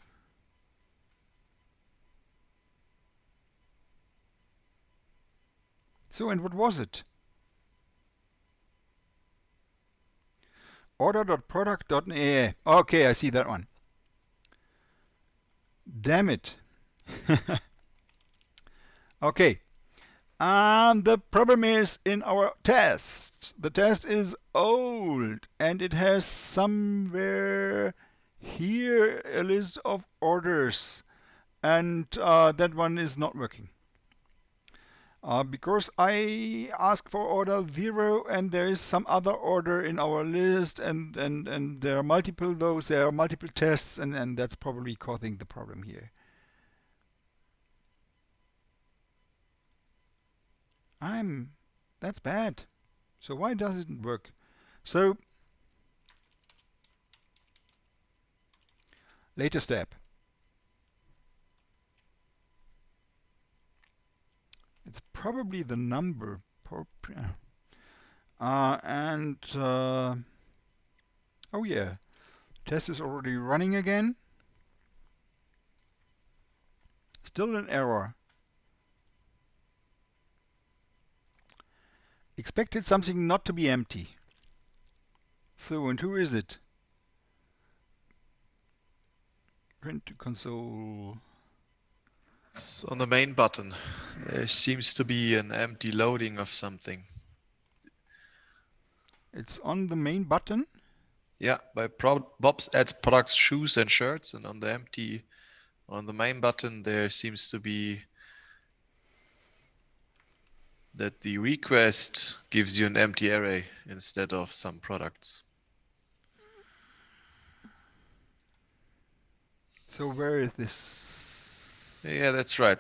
So, and what was it? Order.product.nee. Okay, I see that one. Damn it. Okay. The problem is in our test. The test is old and it has somewhere here a list of orders, and that one is not working. Because I asked for order 0 and there is some other order in our list, and there are multiple those, there are multiple tests, and that's probably causing the problem here. That's bad. So why does it work? So, later step. It's probably the number. And, oh yeah, test is already running again. Still an error. Expected something not to be empty. So, and who is it? Print to console. It's on the main button. There seems to be an empty loading of something. It's on the main button. Yeah, by Bob's adds products, shoes, and shirts, and on the main button there seems to be that the request gives you an empty array instead of some products. So where is this? Yeah, that's right.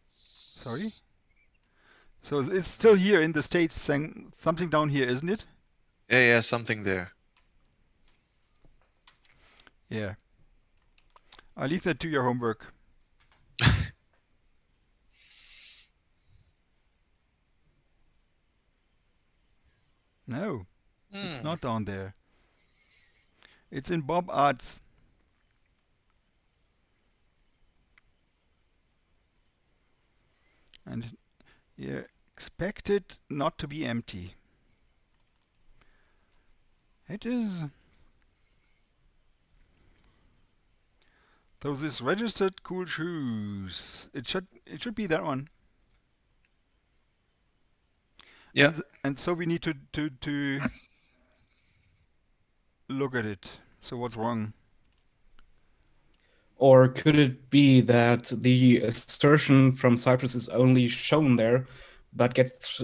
Sorry? So it's still here in the States saying something down here, isn't it? Yeah, something there. Yeah. I leave that to your homework. No, it's Hmm. not down there. It's in Bob Arts. And yeah, expected not to be empty. It is. So this registered cool shoes. It should be that one. Yeah. And so we need to look at it. So what's wrong? Or could it be that the assertion from Cypress is only shown there, but gets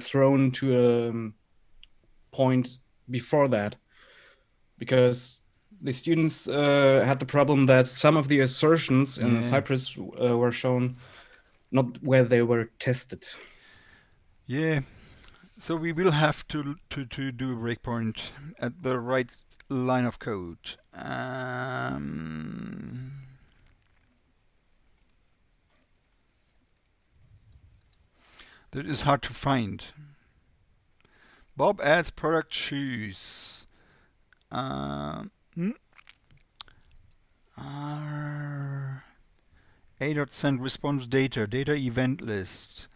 thrown to a point before that? Because the students had the problem that some of the assertions in Yeah. Cypress were shown not where they were tested. Yeah. So we will have to do a breakpoint at the right line of code. That is hard to find. Bob adds product shoes. Hmm? A.send response data event list.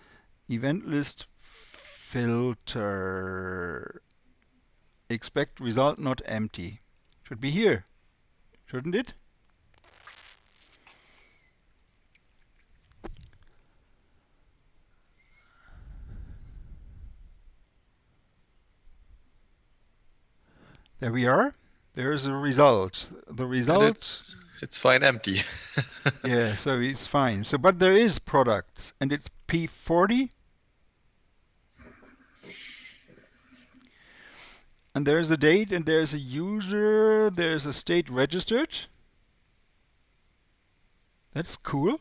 Event list filter. Expect result not empty. Should be here, shouldn't it? There we are. There's a result. The And result, it's fine empty. yeah, so it's fine. So, but there is products, and it's P40. And there's a date, and there's a user, there's a state registered. That's cool.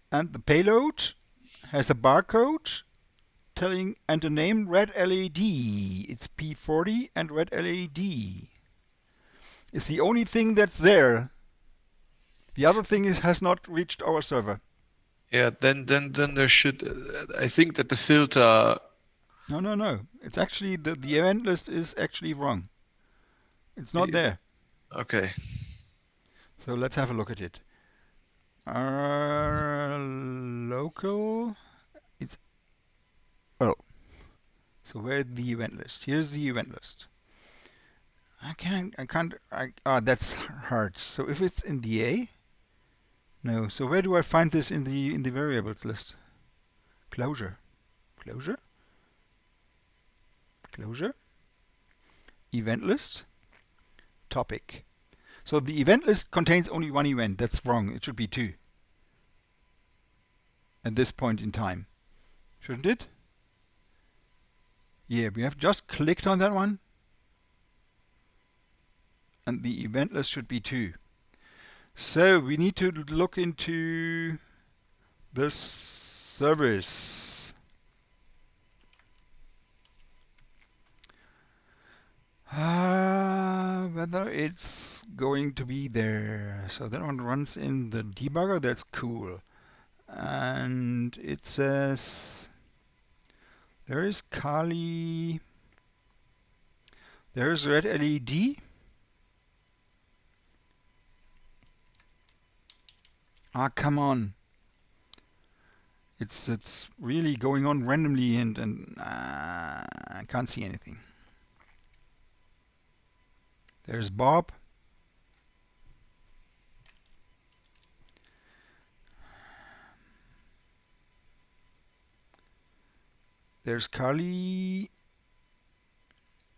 And the payload has a barcode telling and a name red LED. It's P40 and red LED. It's the only thing that's there. The other thing has not reached our server. Yeah, then there should. I think that the filter. No. It's actually the event list is actually wrong. It's not there. Okay. So let's have a look at it. Local. It's oh. So where's the event list? Here's the event list. That's hard. So if it's in the A, no. So where do I find this in the variables list? Closure. Event list. Topic. So the event list contains only one event. That's wrong. It should be two. At this point in time. Shouldn't it? Yeah, we have just clicked on that one. And the event list should be two. So we need to look into the service. Whether it's going to be there. So that one runs in the debugger. That's cool. And it says there is Kali. There's red LED. Ah, come on. It's really going on randomly and I can't see anything. There's Bob. There's Kali.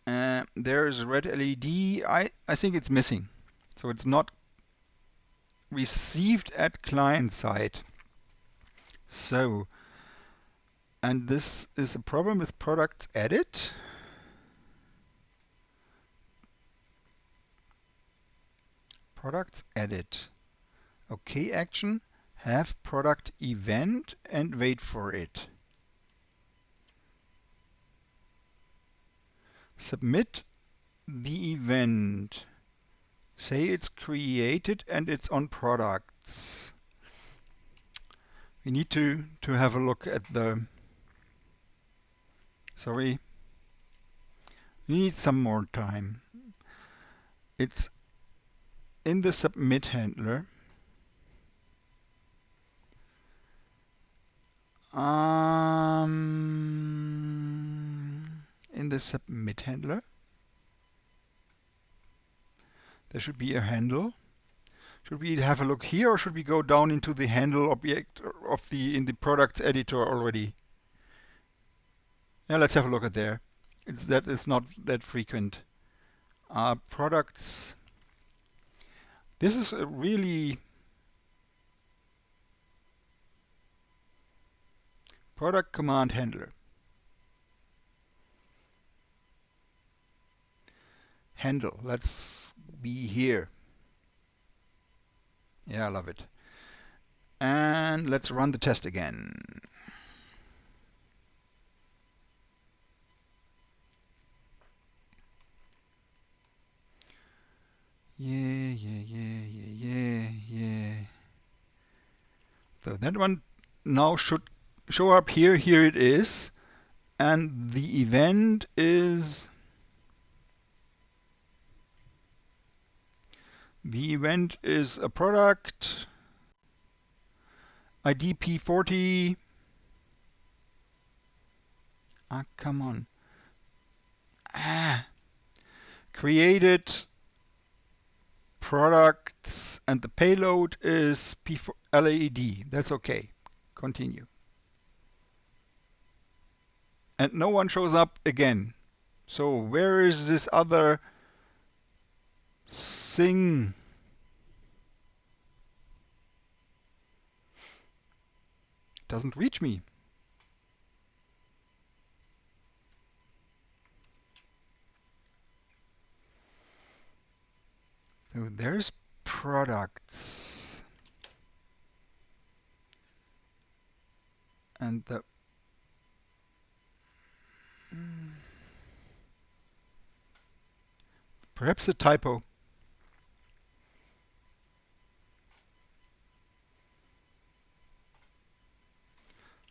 There's red LED. I think it's missing. So it's not received at client side. So, and this is a problem with products edit. Products edit. OK action, have product event and wait for it. Submit the event. Say it's created and it's on products. We need to have a look at the. Sorry. We need some more time. It's in the submit handler. In the submit handler, there should be a handle. Should we have a look here, or should we go down into the handle object of in the products editor already? Yeah, let's have a look at there. It's not that frequent. Products. This is a really product command handler. Handle. Let's be here. Yeah, I love it. And let's run the test again. Yeah. So that one now should show up here. Here it is. And the event is a product ID P40. Ah, come on. Created products, and the payload is P4 LAED. That's okay. Continue. And no one shows up again. So where is this other thing? Doesn't reach me. So there's products. And the perhaps a typo.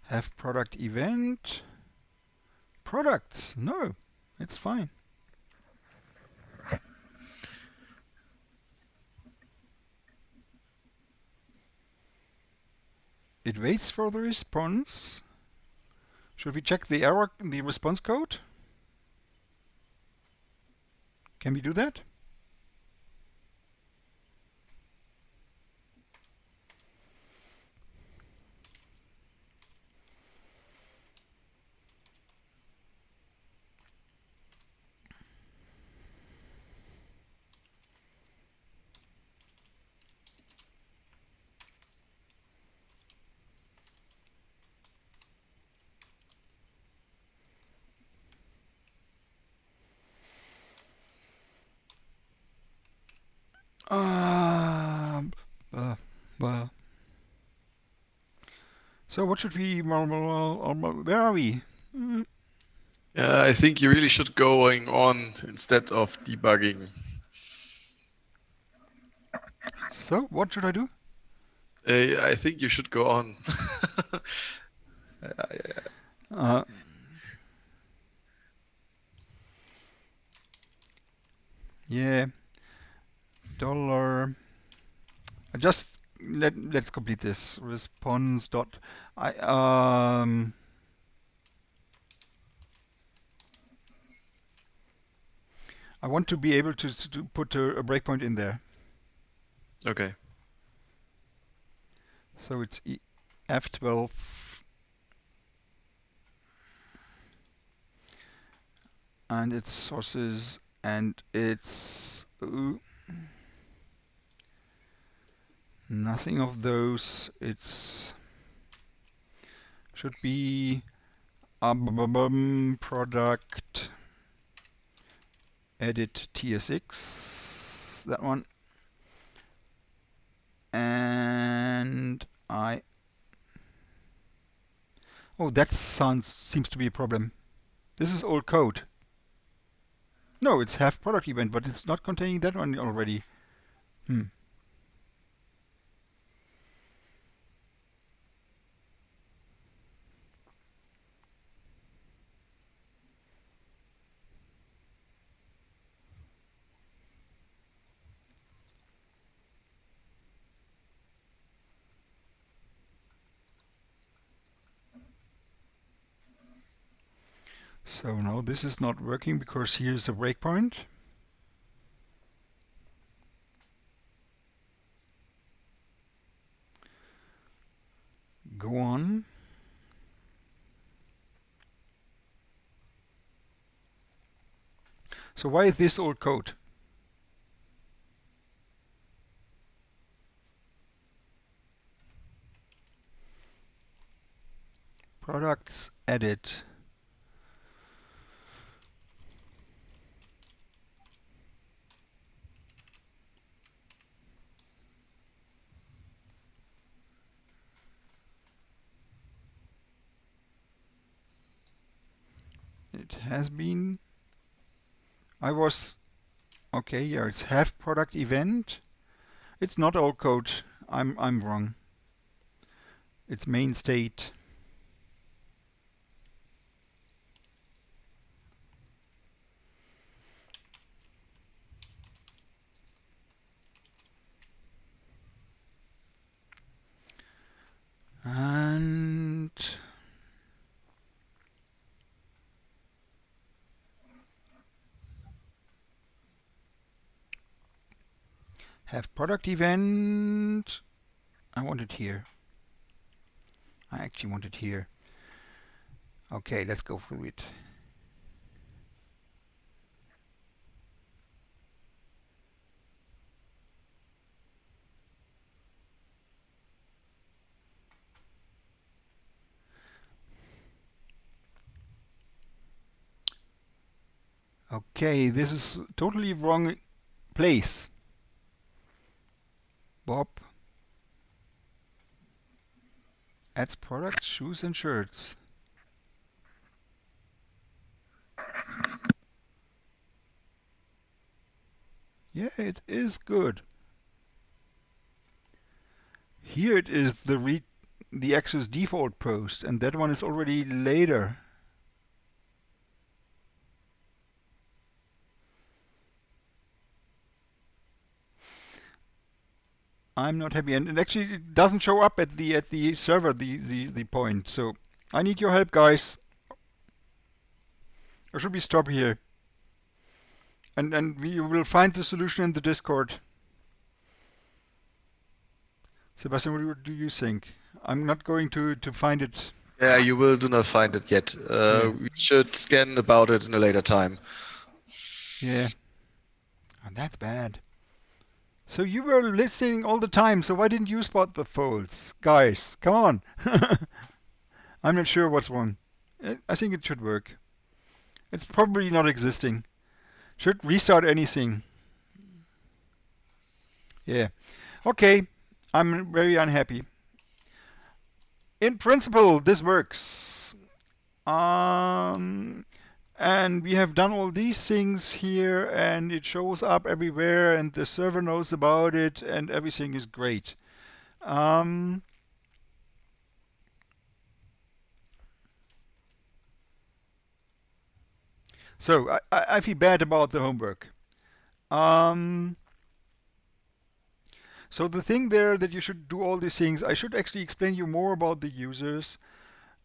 Have product event. Products. No, it's fine. It waits for the response. Should we check the error in the response code? Can we do that? Well. So what should we? Where are we? Yeah, I think you really should going on instead of debugging. So what should I do? I think you should go on. Yeah. Dollar. Just let's complete this. Response dot. I want to be able to put a breakpoint in there. Okay. So it's F12. And its sources, and it's nothing of those. It's should be product edit TSX, that one. And that seems to be a problem. This is old code. No, it's have product event, but it's not containing that one already. So now this is not working because here's a breakpoint. Go on. So why is this old code? Products edit. It has been. Okay. Yeah, it's have product event. It's not old code. I'm wrong. It's main state. Have product event. I want it here. I actually want it here. Okay, let's go through it. Okay, this is totally wrong place. Bob adds products, shoes and shirts. Yeah, it is good. Here it is the Access default post, and that one is already later. I'm not happy, and actually it doesn't show up at the server the point. So I need your help, guys. Or should we stop here? And we will find the solution in the Discord. Sebastian, what do you think? I'm not going to find it. Yeah, you will do not find it yet. Yeah. We should scan about it in a later time. Yeah. Oh, that's bad. So you were listening all the time, so why didn't you spot the faults? Guys, come on. I'm not sure what's wrong. I think it should work. It's probably not existing. Should restart anything. Yeah. Okay. I'm very unhappy. In principle, this works. And we have done all these things here, and it shows up everywhere, and the server knows about it, and everything is great. So I feel bad about the homework. So the thing there that you should do all these things, I should actually explain you more about the users.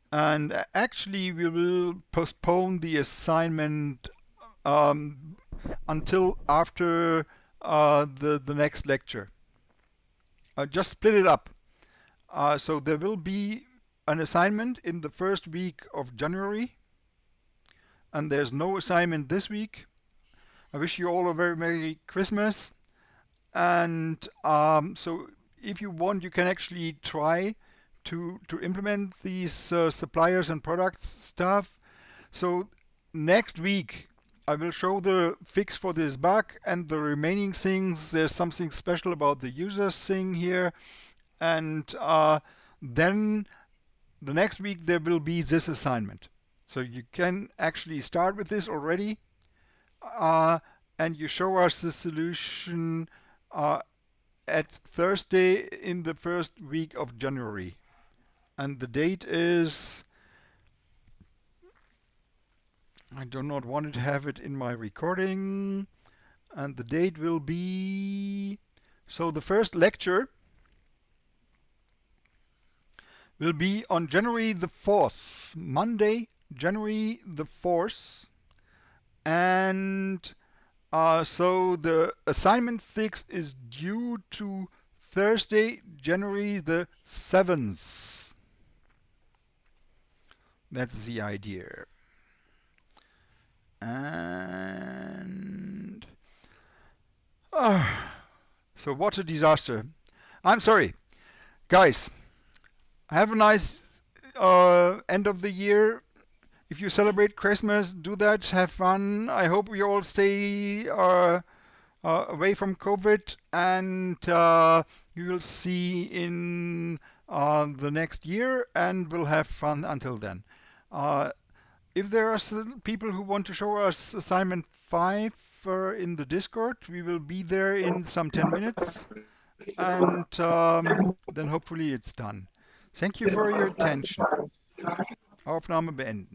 And actually, we will postpone the assignment until after the next lecture. Just split it up. So there will be an assignment in the first week of January, and there's no assignment this week. I wish you all a very Merry Christmas. And so if you want, you can actually try to implement these suppliers and products stuff. So next week I will show the fix for this bug and the remaining things. There's something special about the users thing here. And then the next week there will be this assignment. So you can actually start with this already. And you show us the solution at Thursday in the first week of January. And the date is, I do not want to have it in my recording, and the date will be, so the first lecture will be on January the 4th, Monday, January the 4th, and so the assignment 6 is due to Thursday, January the 7th. That's the idea. And so what a disaster. I'm sorry. Guys, have a nice end of the year. If you celebrate Christmas, do that. Have fun. I hope we all stay away from COVID, and you will see in the next year, and we'll have fun until then. If there are some people who want to show us assignment 5 in the Discord, we will be there in some 10 minutes, and then hopefully it's done. Thank you for your attention. Aufnahme beenden.